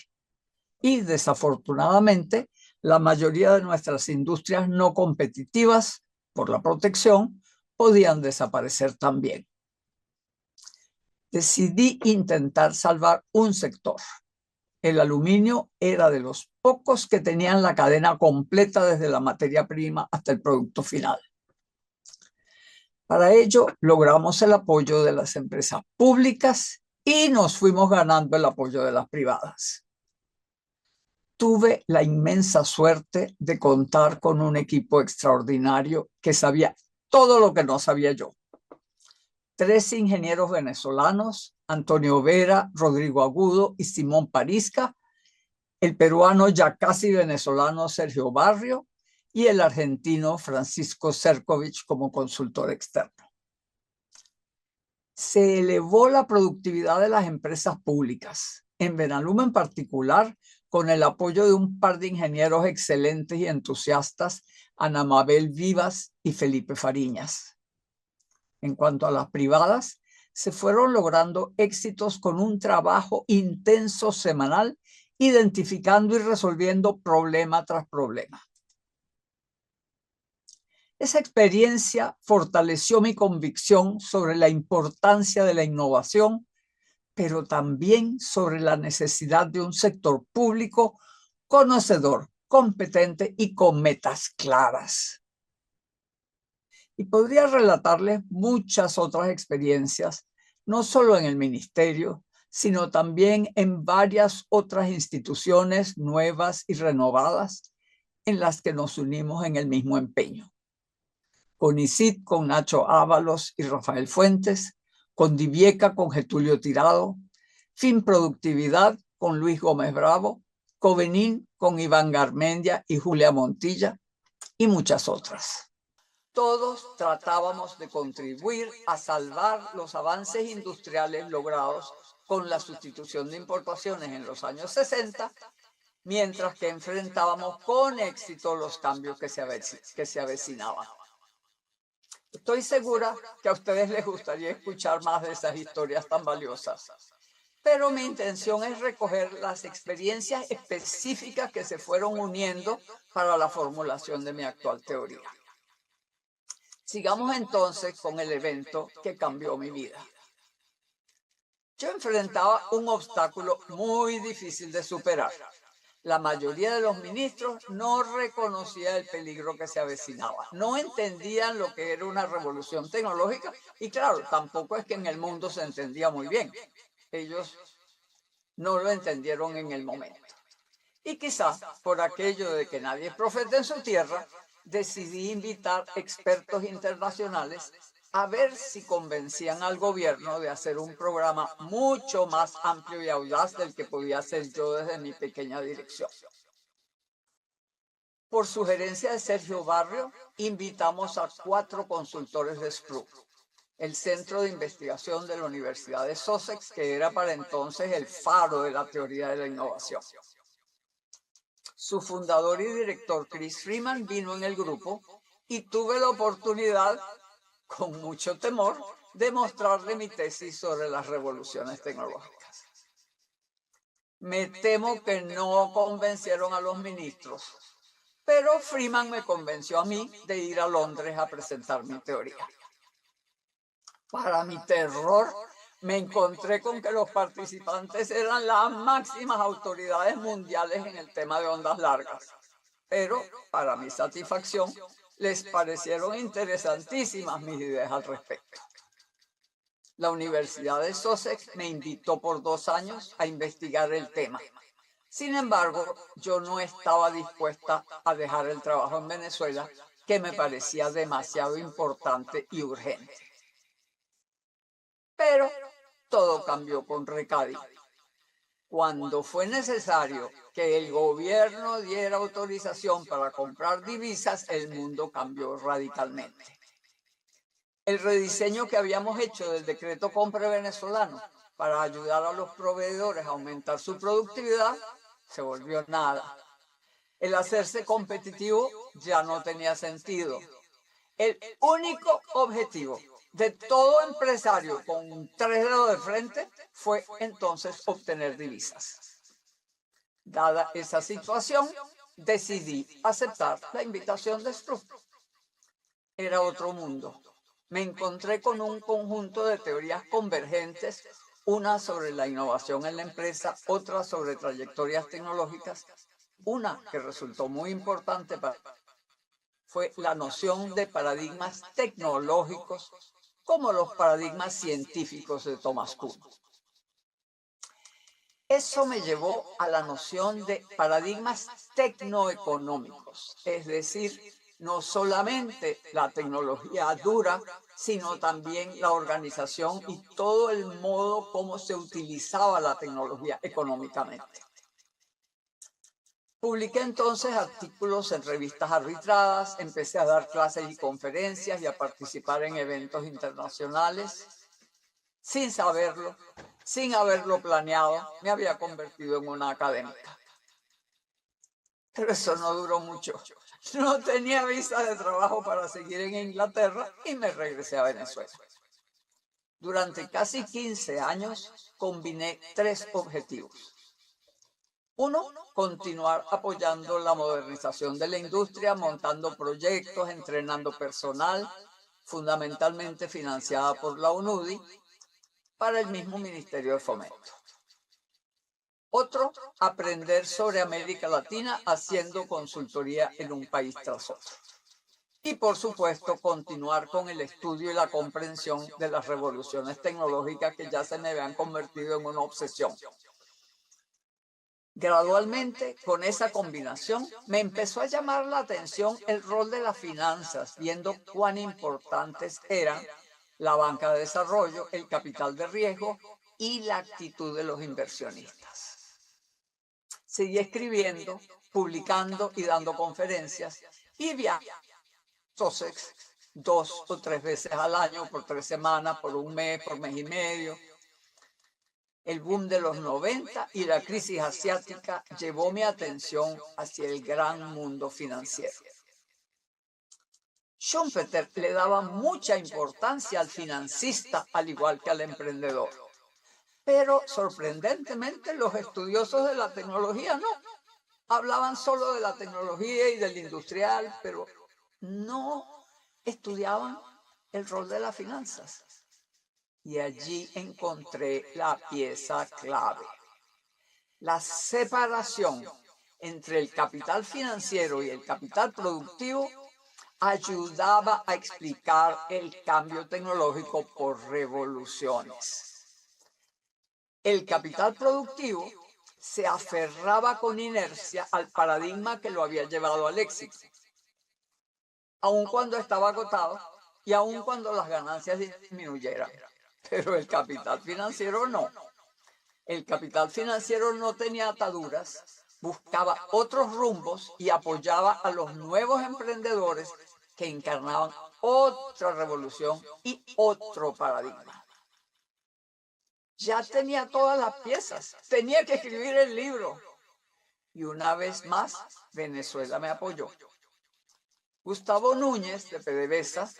F: Y desafortunadamente, la mayoría de nuestras industrias no competitivas por la protección podían desaparecer también. Decidí intentar salvar un sector. El aluminio era de los pocos que tenían la cadena completa desde la materia prima hasta el producto final. Para ello, logramos el apoyo de las empresas públicas y nos fuimos ganando el apoyo de las privadas. Tuve la inmensa suerte de contar con un equipo extraordinario que sabía todo lo que no sabía yo. 3 ingenieros venezolanos, Antonio Vera, Rodrigo Agudo y Simón Parisca, el peruano ya casi venezolano Sergio Barrio y el argentino Francisco Cercovich como consultor externo. Se elevó la productividad de las empresas públicas, en Venaluma en particular, con el apoyo de un par de ingenieros excelentes y entusiastas, Ana Mabel Vivas y Felipe Fariñas. En cuanto a las privadas, se fueron logrando éxitos con un trabajo intenso semanal, identificando y resolviendo problema tras problema. Esa experiencia fortaleció mi convicción sobre la importancia de la innovación, pero también sobre la necesidad de un sector público conocedor, competente y con metas claras. Y podría relatarles muchas otras experiencias, no solo en el ministerio, sino también en varias otras instituciones nuevas y renovadas en las que nos unimos en el mismo empeño. Con ICIT, con Nacho Ábalos y Rafael Fuentes, con Divieca, con Getulio Tirado, Fin Productividad, con Luis Gómez Bravo, Covenin, con Iván Garmendia y Julia Montilla, y muchas otras. Todos tratábamos de contribuir a salvar los avances industriales logrados con la sustitución de importaciones en los años 60, mientras que enfrentábamos con éxito los cambios que se avecinaban. Estoy segura que a ustedes les gustaría escuchar más de esas historias tan valiosas, pero mi intención es recoger las experiencias específicas que se fueron uniendo para la formulación de mi actual teoría. Sigamos entonces con el evento que cambió mi vida. Yo enfrentaba un obstáculo muy difícil de superar. La mayoría de los ministros no reconocía el peligro que se avecinaba, no entendían lo que era una revolución tecnológica y claro, tampoco es que en el mundo se entendía muy bien. Ellos no lo entendieron en el momento. Y quizás por aquello de que nadie es profeta en su tierra, decidí invitar expertos internacionales a ver si convencían al gobierno de hacer un programa mucho más amplio y audaz del que podía hacer yo desde mi pequeña dirección. Por sugerencia de Sergio Barrio, invitamos a 4 consultores de SPRU, el centro de investigación de la Universidad de Sussex, que era para entonces el faro de la teoría de la innovación. Su fundador y director, Chris Freeman, vino en el grupo y tuve la oportunidad, con mucho temor, de mostrarle mi tesis sobre las revoluciones tecnológicas. Me temo que no convencieron a los ministros, pero Freeman me convenció a mí de ir a Londres a presentar mi teoría. Para mi terror, me encontré con que los participantes eran las máximas autoridades mundiales en el tema de ondas largas. Pero, para mi satisfacción, les parecieron interesantísimas mis ideas al respecto. La Universidad de Sussex me invitó por 2 años a investigar el tema. Sin embargo, yo no estaba dispuesta a dejar el trabajo en Venezuela, que me parecía demasiado importante y urgente. Pero todo cambió con Recadi. Cuando fue necesario que el gobierno diera autorización para comprar divisas, el mundo cambió radicalmente. El rediseño que habíamos hecho del decreto compra venezolano para ayudar a los proveedores a aumentar su productividad se volvió nada. El hacerse competitivo ya no tenía sentido. El único objetivo de todo empresario con 3 dedos de frente fue entonces obtener divisas. Dada esa situación, decidí aceptar la invitación de SPRU. Era otro mundo. Me encontré con un conjunto de teorías convergentes, una sobre la innovación en la empresa, otra sobre trayectorias tecnológicas, una que resultó muy importante fue la noción de paradigmas tecnológicos como los paradigmas científicos de Thomas Kuhn. Eso me llevó a la noción de paradigmas tecnoeconómicos, es decir, no solamente la tecnología dura, sino también la organización y todo el modo como se utilizaba la tecnología económicamente. Publiqué entonces artículos en revistas arbitradas, empecé a dar clases y conferencias y a participar en eventos internacionales. Sin saberlo, sin haberlo planeado, me había convertido en una académica. Pero eso no duró mucho. No tenía visa de trabajo para seguir en Inglaterra y me regresé a Venezuela. Durante casi 15 años combiné 3 objetivos. 1, continuar apoyando la modernización de la industria, montando proyectos, entrenando personal, fundamentalmente financiada por la UNUDI, para el mismo Ministerio de Fomento. Otro, aprender sobre América Latina haciendo consultoría en un país tras otro. Y por supuesto, continuar con el estudio y la comprensión de las revoluciones tecnológicas que ya se me habían convertido en una obsesión. Gradualmente, con esa combinación, me empezó a llamar la atención el rol de las finanzas, viendo cuán importantes eran la banca de desarrollo, el capital de riesgo y la actitud de los inversionistas. Seguí escribiendo, publicando y dando conferencias y viajé a Sussex 2 o 3 veces al año, por 3 semanas, por un mes, por mes y medio. El boom de los 90 y la crisis asiática llevó mi atención hacia el gran mundo financiero. Schumpeter le daba mucha importancia al financista, al igual que al emprendedor. Pero, sorprendentemente, los estudiosos de la tecnología no. Hablaban solo de la tecnología y del industrial, pero no estudiaban el rol de las finanzas. Y allí encontré la pieza clave. La separación entre el capital financiero y el capital productivo ayudaba a explicar el cambio tecnológico por revoluciones. El capital productivo se aferraba con inercia al paradigma que lo había llevado al éxito, aun cuando estaba agotado y aun cuando las ganancias disminuyeran. Pero el capital financiero no. El capital financiero no tenía ataduras, buscaba otros rumbos y apoyaba a los nuevos emprendedores que encarnaban otra revolución y otro paradigma. Ya tenía todas las piezas, tenía que escribir el libro. Y una vez más, Venezuela me apoyó. Gustavo Núñez, de PDVSA,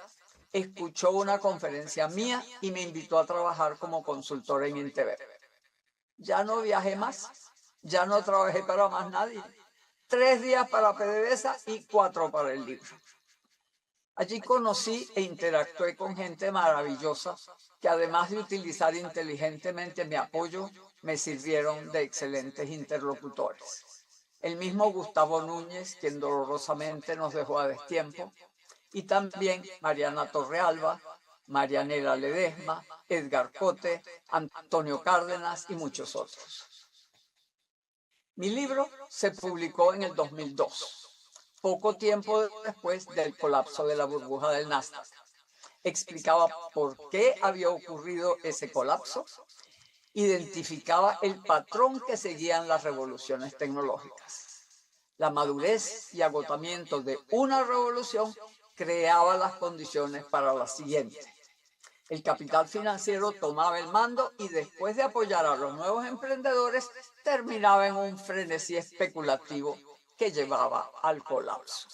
F: escuchó una conferencia mía y me invitó a trabajar como consultora en INTV. Ya no viajé más, ya no trabajé para más nadie. 3 días para PDVSA y 4 para el libro. Allí conocí e interactué con gente maravillosa que, además de utilizar inteligentemente mi apoyo, me sirvieron de excelentes interlocutores. El mismo Gustavo Núñez, quien dolorosamente nos dejó a destiempo, y también Mariana Torrealba, Marianela Ledesma, Edgar Cote, Antonio Cárdenas y muchos otros. Mi libro se publicó en el 2002. Poco tiempo después del colapso de la burbuja del Nasdaq. Explicaba por qué había ocurrido ese colapso, identificaba el patrón que seguían las revoluciones tecnológicas. La madurez y agotamiento de una revolución creaba las condiciones para la siguiente. El capital financiero tomaba el mando y, después de apoyar a los nuevos emprendedores, terminaba en un frenesí especulativo que llevaba al colapso.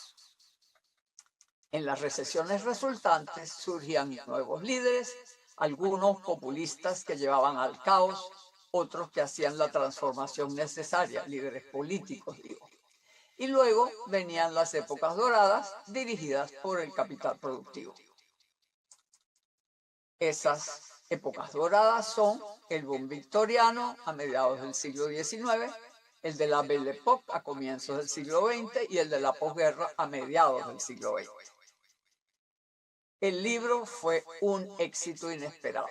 F: En las recesiones resultantes surgían nuevos líderes, algunos populistas que llevaban al caos, otros que hacían la transformación necesaria, líderes políticos, digo. Y luego venían las épocas doradas dirigidas por el capital productivo. Esas épocas doradas son el boom victoriano a mediados del siglo XIX, el de la Belle Époque a comienzos del siglo XX y el de la posguerra a mediados del siglo XX. El libro fue un éxito inesperado.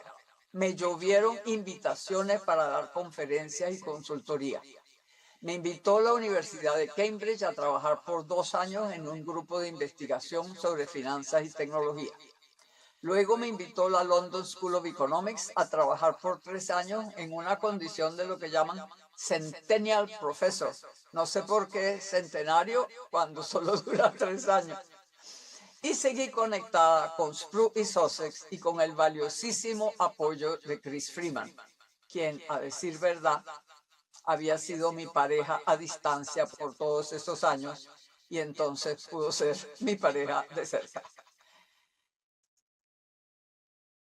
F: Me llovieron invitaciones para dar conferencias y consultoría. Me invitó la Universidad de Cambridge a trabajar por 2 años en un grupo de investigación sobre finanzas y tecnología. Luego me invitó la London School of Economics a trabajar por 3 años en una condición de lo que llaman Centennial Professor. No sé por qué centenario cuando solo dura 3 años. Y seguí conectada con Spru y Sussex y con el valiosísimo apoyo de Chris Freeman, quien, a decir verdad, había sido mi pareja a distancia por todos esos años y entonces pudo ser mi pareja de cerca.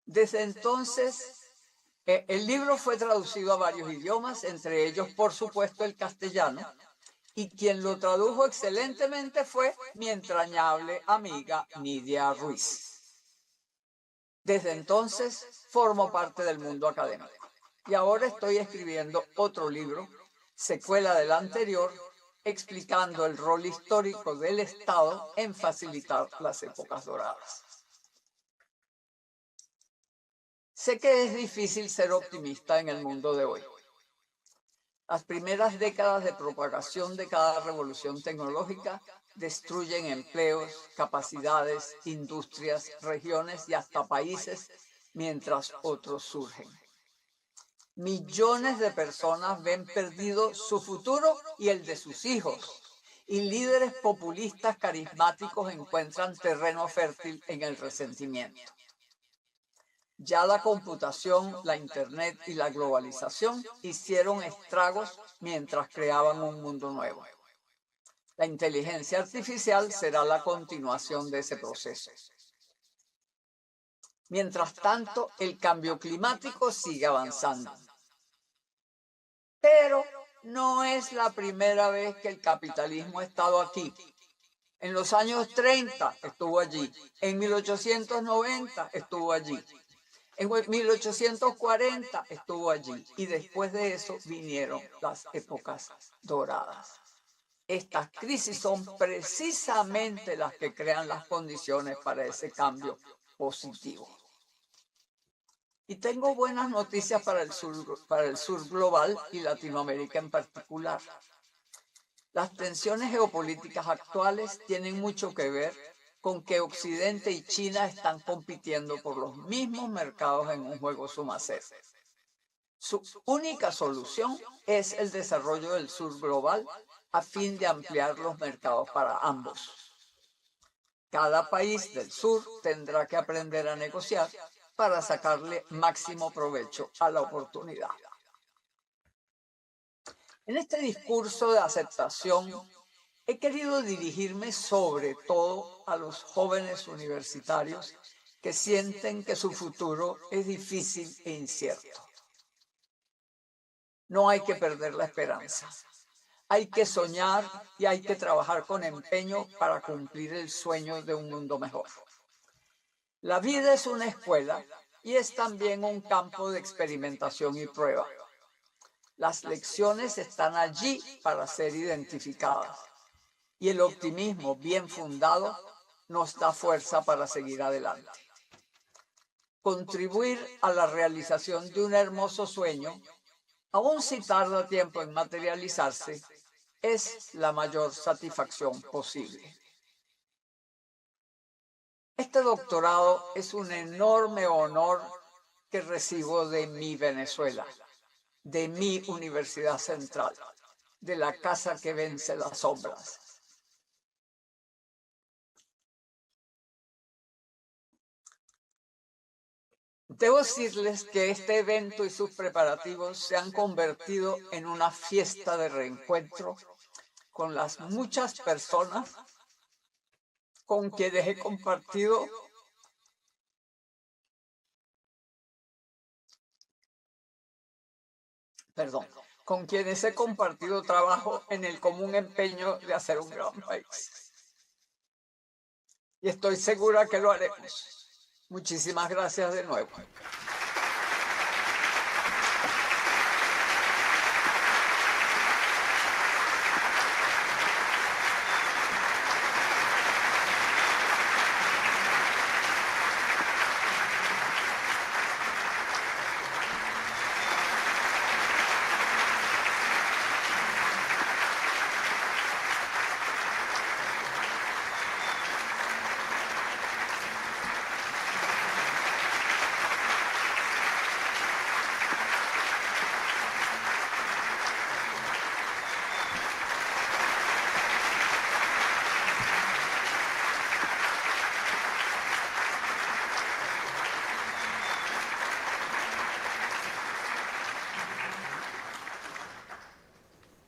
F: Desde entonces, el libro fue traducido a varios idiomas, entre ellos, por supuesto, el castellano, y quien lo tradujo excelentemente fue mi entrañable amiga Nidia Ruiz. Desde entonces, formo parte del mundo académico. Y ahora estoy escribiendo otro libro, secuela del anterior, explicando el rol histórico del Estado en facilitar las épocas doradas. Sé que es difícil ser optimista en el mundo de hoy. Las primeras décadas de propagación de cada revolución tecnológica destruyen empleos, capacidades, industrias, regiones y hasta países, mientras otros surgen. Millones de personas ven perdido su futuro y el de sus hijos, y líderes populistas carismáticos encuentran terreno fértil en el resentimiento. Ya la computación, la internet y la globalización hicieron estragos mientras creaban un mundo nuevo. La inteligencia artificial será la continuación de ese proceso. Mientras tanto, el cambio climático sigue avanzando. Pero no es la primera vez que el capitalismo ha estado aquí. En los años 30 estuvo allí, en 1890 estuvo allí. En 1840 estuvo allí y después de eso vinieron las épocas doradas. Estas crisis son precisamente las que crean las condiciones para ese cambio positivo. Y tengo buenas noticias para el sur global y Latinoamérica en particular. Las tensiones geopolíticas actuales tienen mucho que ver con que Occidente y China están compitiendo por los mismos mercados en un juego suma cero. Su única solución es el desarrollo del sur global a fin de ampliar los mercados para ambos. Cada país del sur tendrá que aprender a negociar para sacarle máximo provecho a la oportunidad. En este discurso de aceptación, he querido dirigirme sobre todo a los jóvenes universitarios que sienten que su futuro es difícil e incierto. No hay que perder la esperanza. Hay que soñar y hay que trabajar con empeño para cumplir el sueño de un mundo mejor. La vida es una escuela y es también un campo de experimentación y prueba. Las lecciones están allí para ser identificadas. Y el optimismo bien fundado nos da fuerza para seguir adelante. Contribuir a la realización de un hermoso sueño, aun si tarda tiempo en materializarse, es la mayor satisfacción posible. Este doctorado es un enorme honor que recibo de mi Venezuela, de mi Universidad Central, de la casa que vence las sombras. Debo decirles que este evento y sus preparativos se han convertido en una fiesta de reencuentro con las muchas personas con quienes he compartido trabajo en el común empeño de hacer un gran país. Y estoy segura que lo haremos. Muchísimas gracias de nuevo.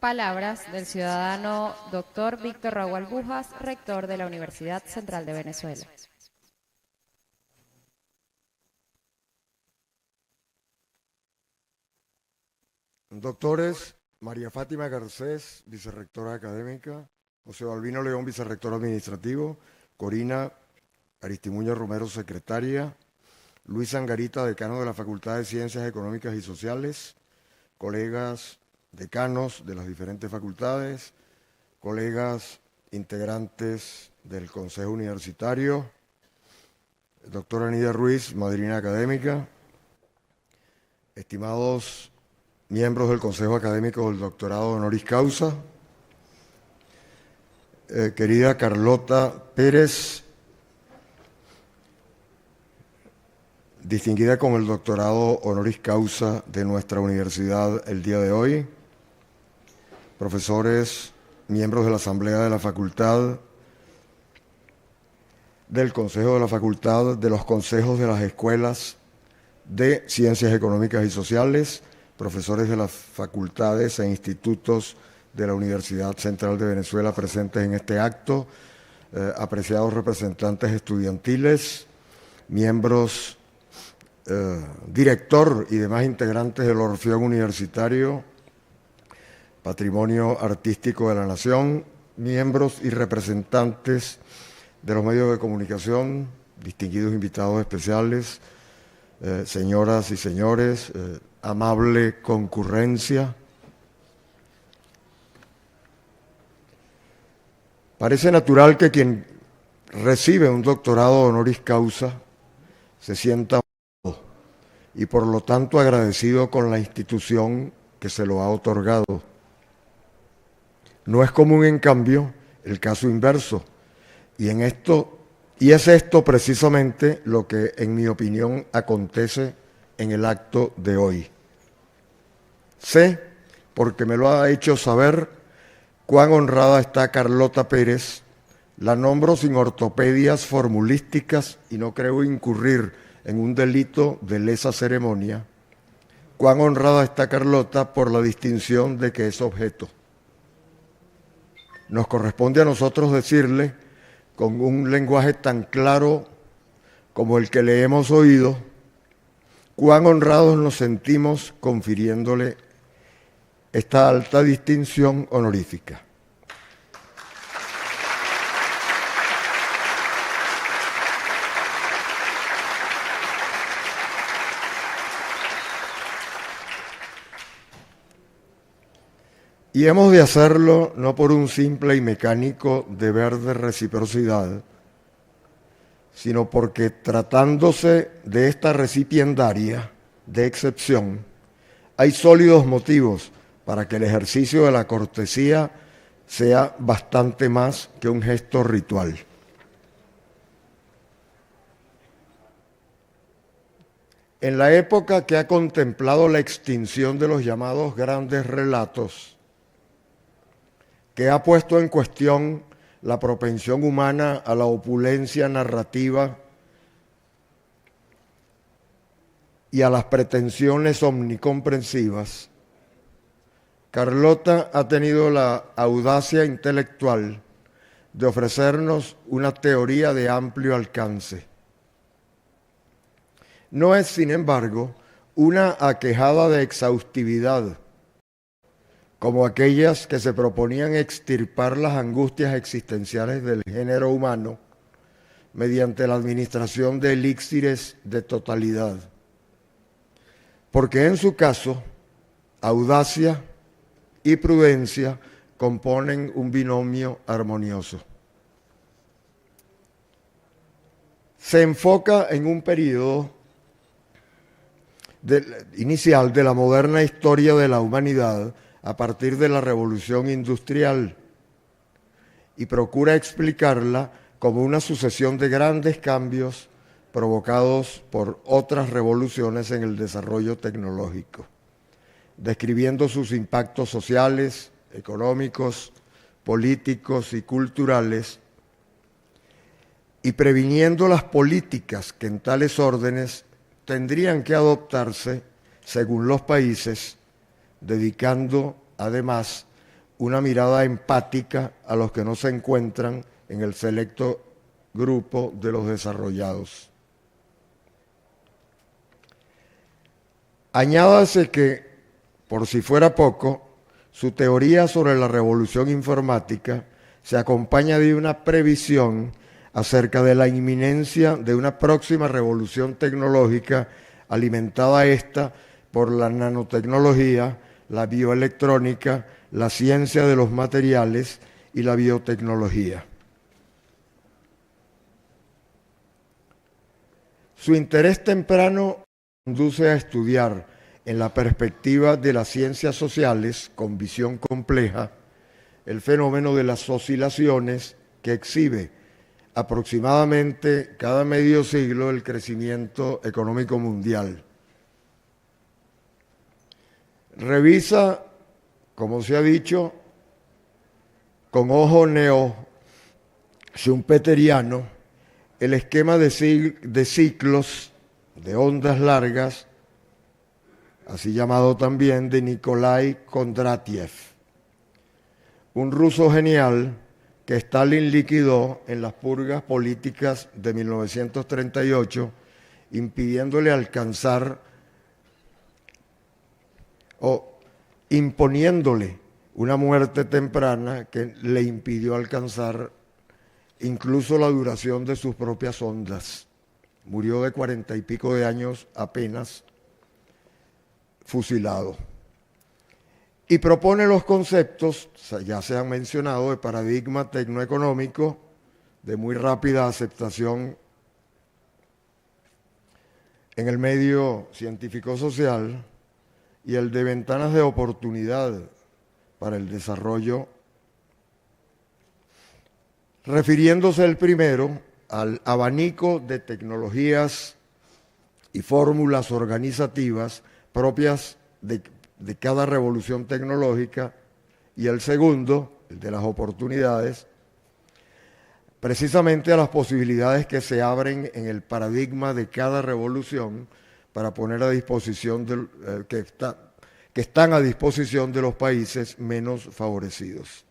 B: Palabras del ciudadano Dr. Víctor Rago Albujas, rector de la Universidad Central de Venezuela.
A: Doctores María Fátima Garcés, vicerrectora académica, José Balbino León, vicerrector administrativo, Corina Aristimuño Romero, secretaria, Luis Angarita, decano de la Facultad de Ciencias Económicas y Sociales, colegas decanos de las diferentes facultades, colegas integrantes del Consejo Universitario, doctora Nidia Ruiz, madrina académica, estimados miembros del Consejo Académico del Doctorado Honoris Causa, querida Carlota Pérez, distinguida con el Doctorado Honoris Causa de nuestra universidad el día de hoy, profesores miembros de la Asamblea de la Facultad, del Consejo de la Facultad, de los consejos de las escuelas de Ciencias Económicas y Sociales, profesores de las facultades e institutos de la Universidad Central de Venezuela presentes en este acto, apreciados representantes estudiantiles, miembros, director y demás integrantes del Orfeón Universitario, Patrimonio Artístico de la Nación, miembros y representantes de los medios de comunicación, distinguidos invitados especiales, señoras y señores, amable concurrencia. Parece natural que quien recibe un doctorado honoris causa se sienta honrado y por lo tanto agradecido con la institución que se lo ha otorgado. No es común, en cambio, el caso inverso, y es esto precisamente lo que, en mi opinión, acontece en el acto de hoy. Sé, porque me lo ha hecho saber, cuán honrada está Carlota Pérez. La nombro sin ortopedias formulísticas y no creo incurrir en un delito de lesa ceremonia. Cuán honrada está Carlota por la distinción de que es objeto. Nos corresponde a nosotros decirle, con un lenguaje tan claro como el que le hemos oído, cuán honrados nos sentimos confiriéndole esta alta distinción honorífica. Y hemos de hacerlo no por un simple y mecánico deber de reciprocidad, sino porque, tratándose de esta recipiendaria de excepción, hay sólidos motivos para que el ejercicio de la cortesía sea bastante más que un gesto ritual. En la época que ha contemplado la extinción de los llamados grandes relatos, que ha puesto en cuestión la propensión humana a la opulencia narrativa y a las pretensiones omnicomprensivas, Carlota ha tenido la audacia intelectual de ofrecernos una teoría de amplio alcance. No es, sin embargo, una aquejada de exhaustividad, como aquellas que se proponían extirpar las angustias existenciales del género humano mediante la administración de elixires de totalidad. Porque en su caso, audacia y prudencia componen un binomio armonioso. Se enfoca en un periodo inicial de la moderna historia de la humanidad a partir de la Revolución Industrial y procura explicarla como una sucesión de grandes cambios provocados por otras revoluciones en el desarrollo tecnológico, describiendo sus impactos sociales, económicos, políticos y culturales, y previniendo las políticas que en tales órdenes tendrían que adoptarse según los países, dedicando además una mirada empática a los que no se encuentran en el selecto grupo de los desarrollados. Añádase que, por si fuera poco, su teoría sobre la revolución informática se acompaña de una previsión acerca de la inminencia de una próxima revolución tecnológica alimentada esta por la nanotecnología, la bioelectrónica, la ciencia de los materiales y la biotecnología. Su interés temprano conduce a estudiar en la perspectiva de las ciencias sociales con visión compleja el fenómeno de las oscilaciones que exhibe aproximadamente cada medio siglo el crecimiento económico mundial. Revisa, como se ha dicho, con ojo neo-schumpeteriano, el esquema de ciclos de ondas largas, así llamado también, de Nikolai Kondratiev, un ruso genial que Stalin liquidó en las purgas políticas de 1938, impidiéndole alcanzar o imponiéndole una muerte temprana que le impidió alcanzar incluso la duración de sus propias ondas. Murió de 40 y pico de años apenas, fusilado. Y propone los conceptos, ya se han mencionado, de paradigma tecnoeconómico, de muy rápida aceptación en el medio científico-social, y el de ventanas de oportunidad para el desarrollo, refiriéndose el primero al abanico de tecnologías y fórmulas organizativas propias de cada revolución tecnológica, y el segundo, el de las oportunidades, precisamente a las posibilidades que se abren en el paradigma de cada revolución para poner a disposición que están a disposición de los países menos favorecidos.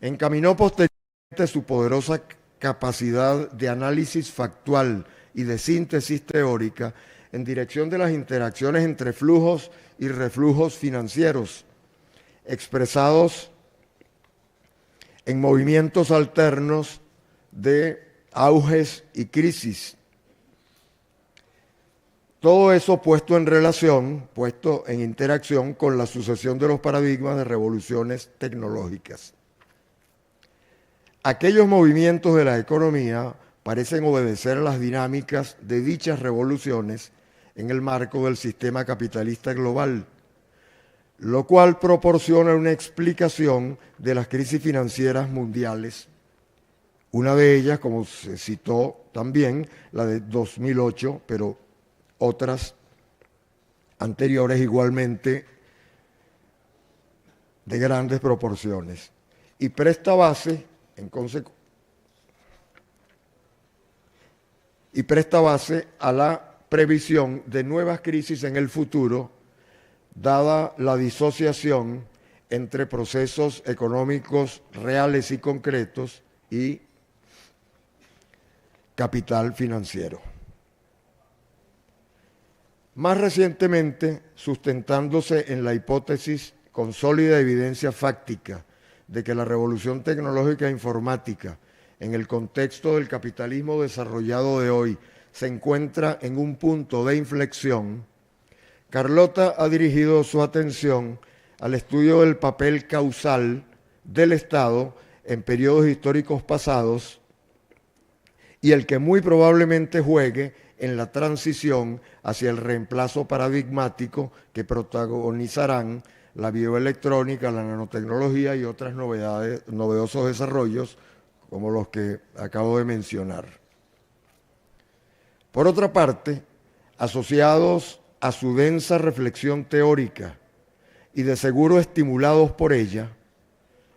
A: Encaminó posteriormente su poderosa capacidad de análisis factual y de síntesis teórica en dirección de las interacciones entre flujos y reflujos financieros, expresados en movimientos alternos de auges y crisis. Todo eso puesto en interacción con la sucesión de los paradigmas de revoluciones tecnológicas. Aquellos movimientos de la economía parecen obedecer a las dinámicas de dichas revoluciones en el marco del sistema capitalista global, lo cual proporciona una explicación de las crisis financieras mundiales. Una de ellas, como se citó también, la de 2008, pero otras anteriores igualmente de grandes proporciones. Y presta base, a la previsión de nuevas crisis en el futuro, dada la disociación entre procesos económicos reales y concretos y capital financiero. Más recientemente, sustentándose en la hipótesis con sólida evidencia fáctica de que la revolución tecnológica e informática, en el contexto del capitalismo desarrollado de hoy, se encuentra en un punto de inflexión, Carlota ha dirigido su atención al estudio del papel causal del Estado en periodos históricos pasados y el que muy probablemente juegue en la transición hacia el reemplazo paradigmático que protagonizarán la bioelectrónica, la nanotecnología y otros novedosos desarrollos como los que acabo de mencionar. Por otra parte, asociados a su densa reflexión teórica y de seguro estimulados por ella,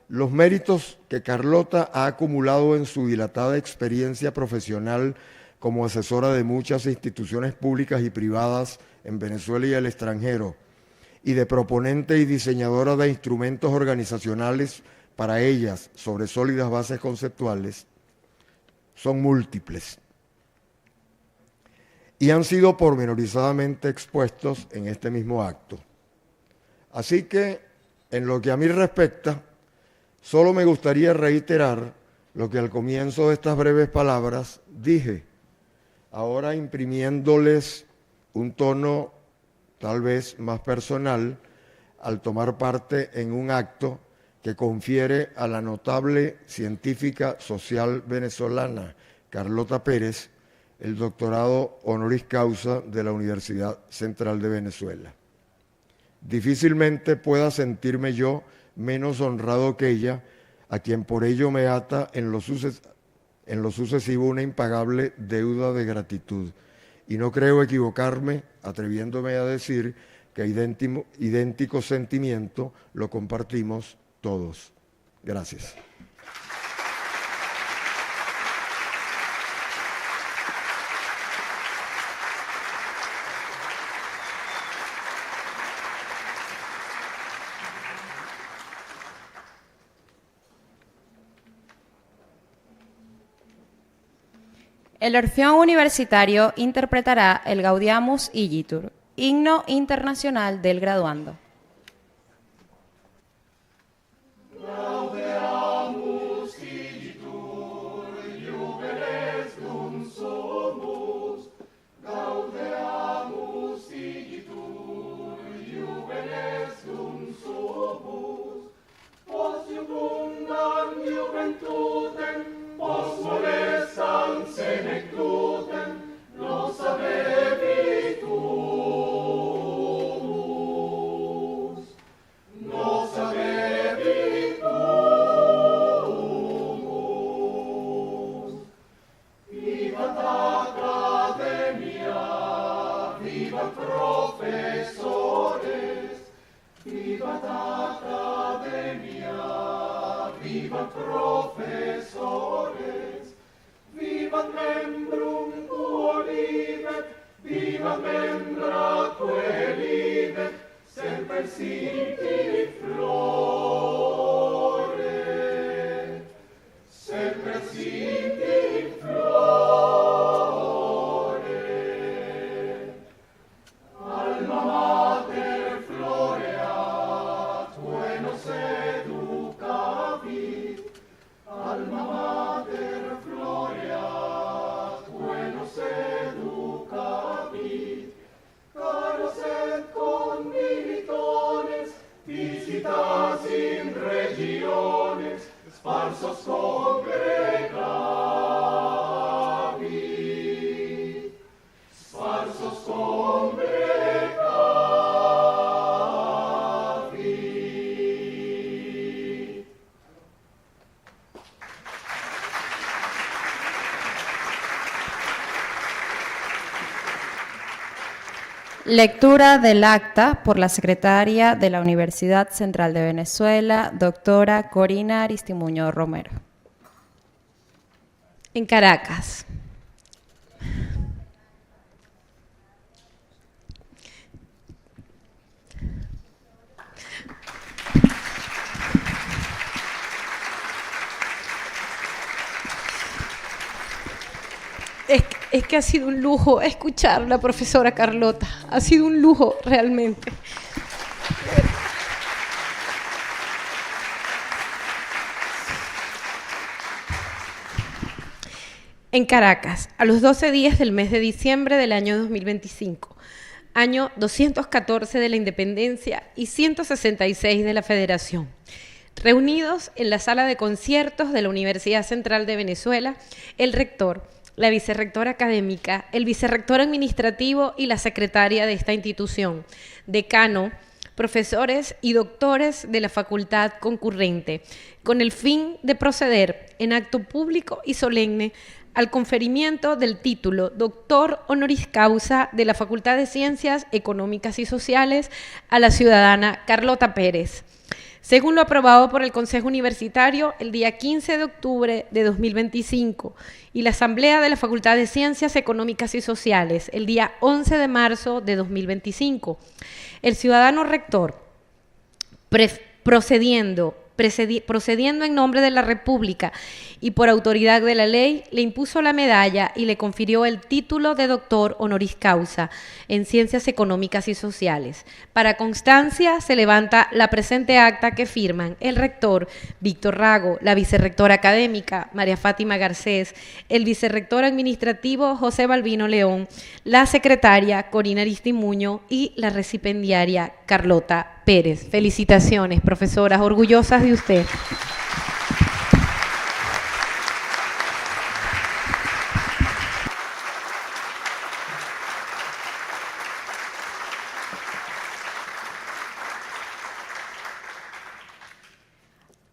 A: los méritos que Carlota ha acumulado en su dilatada experiencia profesional como asesora de muchas instituciones públicas y privadas en Venezuela y el extranjero, y de proponente y diseñadora de instrumentos organizacionales para ellas sobre sólidas bases conceptuales, son múltiples y han sido pormenorizadamente expuestos en este mismo acto. Así que, en lo que a mí respecta, solo me gustaría reiterar lo que al comienzo de estas breves palabras dije, ahora imprimiéndoles un tono tal vez más personal al tomar parte en un acto que confiere a la notable científica social venezolana Carlota Pérez el doctorado honoris causa de la Universidad Central de Venezuela. Difícilmente pueda sentirme yo menos honrado que ella, a quien por ello me ata en lo sucesivo una impagable deuda de gratitud. Y no creo equivocarme atreviéndome a decir que idéntico sentimiento lo compartimos todos. Gracias.
B: El Orfeón Universitario interpretará el Gaudeamus Igitur, himno internacional del graduando. Lectura del acta por la secretaria de la Universidad Central de Venezuela, doctora Corina Aristimuño Romero.
D: En Caracas. Es que ha sido un lujo escuchar a la profesora Carlota. Ha sido un lujo realmente. En Caracas, a los 12 días del mes de diciembre del año 2025, año 214 de la Independencia y 166 de la Federación, reunidos en la sala de conciertos de la Universidad Central de Venezuela, el rector, la vicerrectora académica, el vicerrector administrativo y la secretaria de esta institución, decano, profesores y doctores de la facultad concurrente, con el fin de proceder en acto público y solemne al conferimiento del título Doctor Honoris Causa de la Facultad de Ciencias Económicas y Sociales a la ciudadana Carlota Pérez, según lo aprobado por el Consejo Universitario el día 15 de octubre de 2025 y la Asamblea de la Facultad de Ciencias Económicas y Sociales el día 11 de marzo de 2025. El ciudadano rector, procediendo en nombre de la República y por autoridad de la ley, le impuso la medalla y le confirió el título de doctor honoris causa en Ciencias Económicas y Sociales. Para constancia, se levanta la presente acta que firman el rector Víctor Rago, la vicerrectora académica María Fátima Garcés, el vicerrector administrativo José Balbino León, la secretaria Corina Aristimuño y la recipiendaria Carlota Pérez. Felicitaciones, profesoras, orgullosas de usted.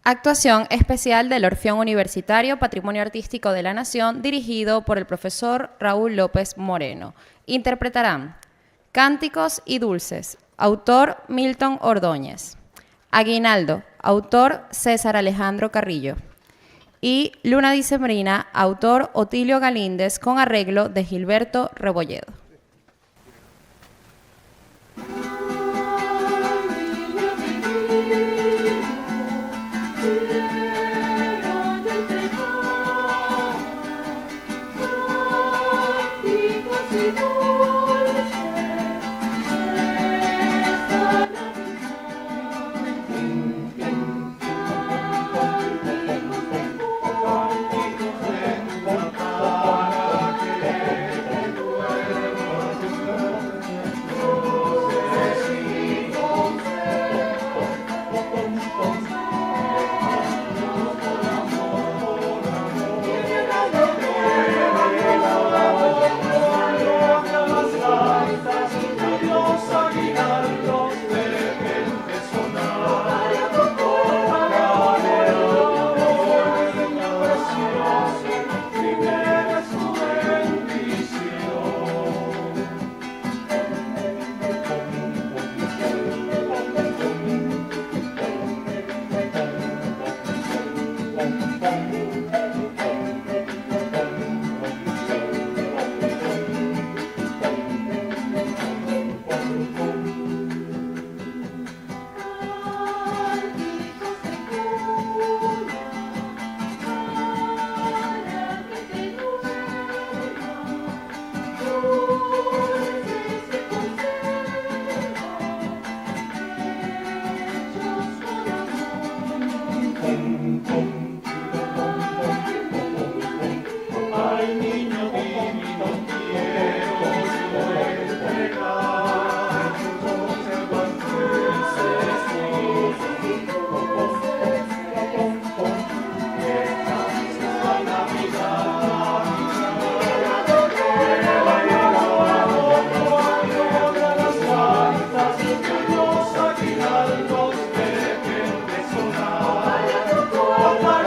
B: Actuación especial del Orfeón Universitario Patrimonio Artístico de la Nación, dirigido por el profesor Raúl López Moreno. Interpretarán Cánticos y Dulces, autor Milton Ordóñez. Aguinaldo, autor César Alejandro Carrillo. Y Luna Dicembrina, autor Otilio Galíndez, con arreglo de Gilberto Rebolledo.
C: Sonar.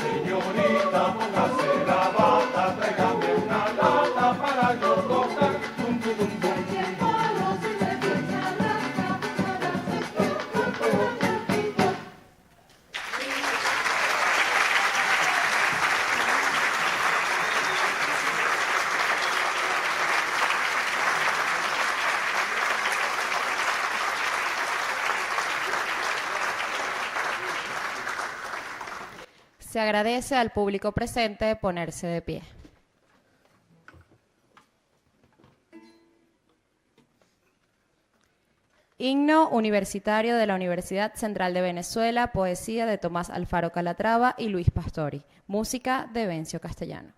C: Señorita, póngase la bata, tráigame una lata para yo tocar. Tum, tum, tum, tum.
B: Se agradece al público presente ponerse de pie. Himno universitario de la Universidad Central de Venezuela, poesía de Tomás Alfaro Calatrava y Luis Pastori, música de Vencio Castellano.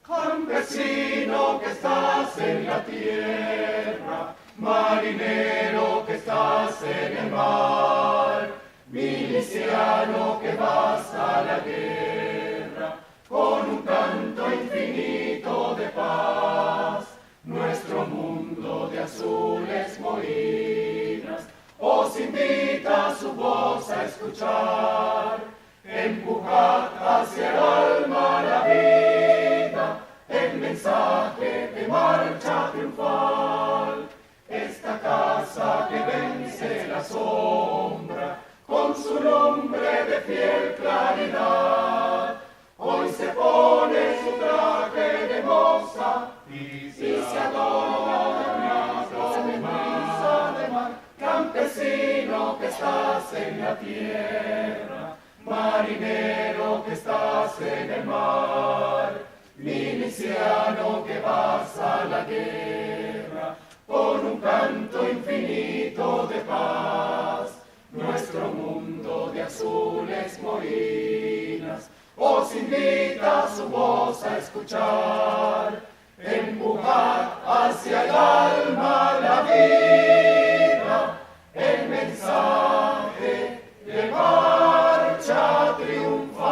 C: Campesino que estás en la tierra, marinero que estás en el mar, miliciano que vas a la guerra, con un canto infinito de paz, nuestro mundo de azules moinas, os invita su voz a escuchar, empujad hacia el alma la vida, el mensaje de marcha triunfal, esta casa que vence la sombra, con su nombre de fiel claridad, hoy se pone su traje de moza y se adorna con brisa de mar. Campesino que estás en la tierra, marinero que estás en el mar, miliciano que vas a la guerra, con un canto infinito de paz, nuestro mundo de azules morinas, os invita su voz a escuchar, empujar hacia el alma la vida, el mensaje de marcha triunfal.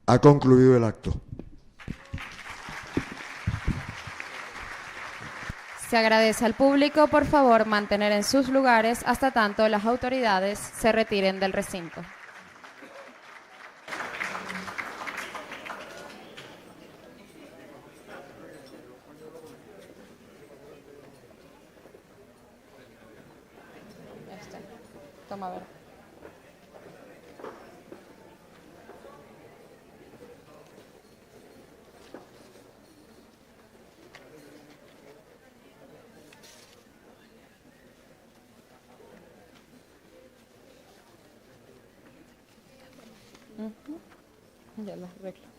A: Ha concluido el acto.
B: Se agradece al público, por favor, mantener en sus lugares hasta tanto las autoridades se retiren del recinto. Toma, a ver. Ya las reglas.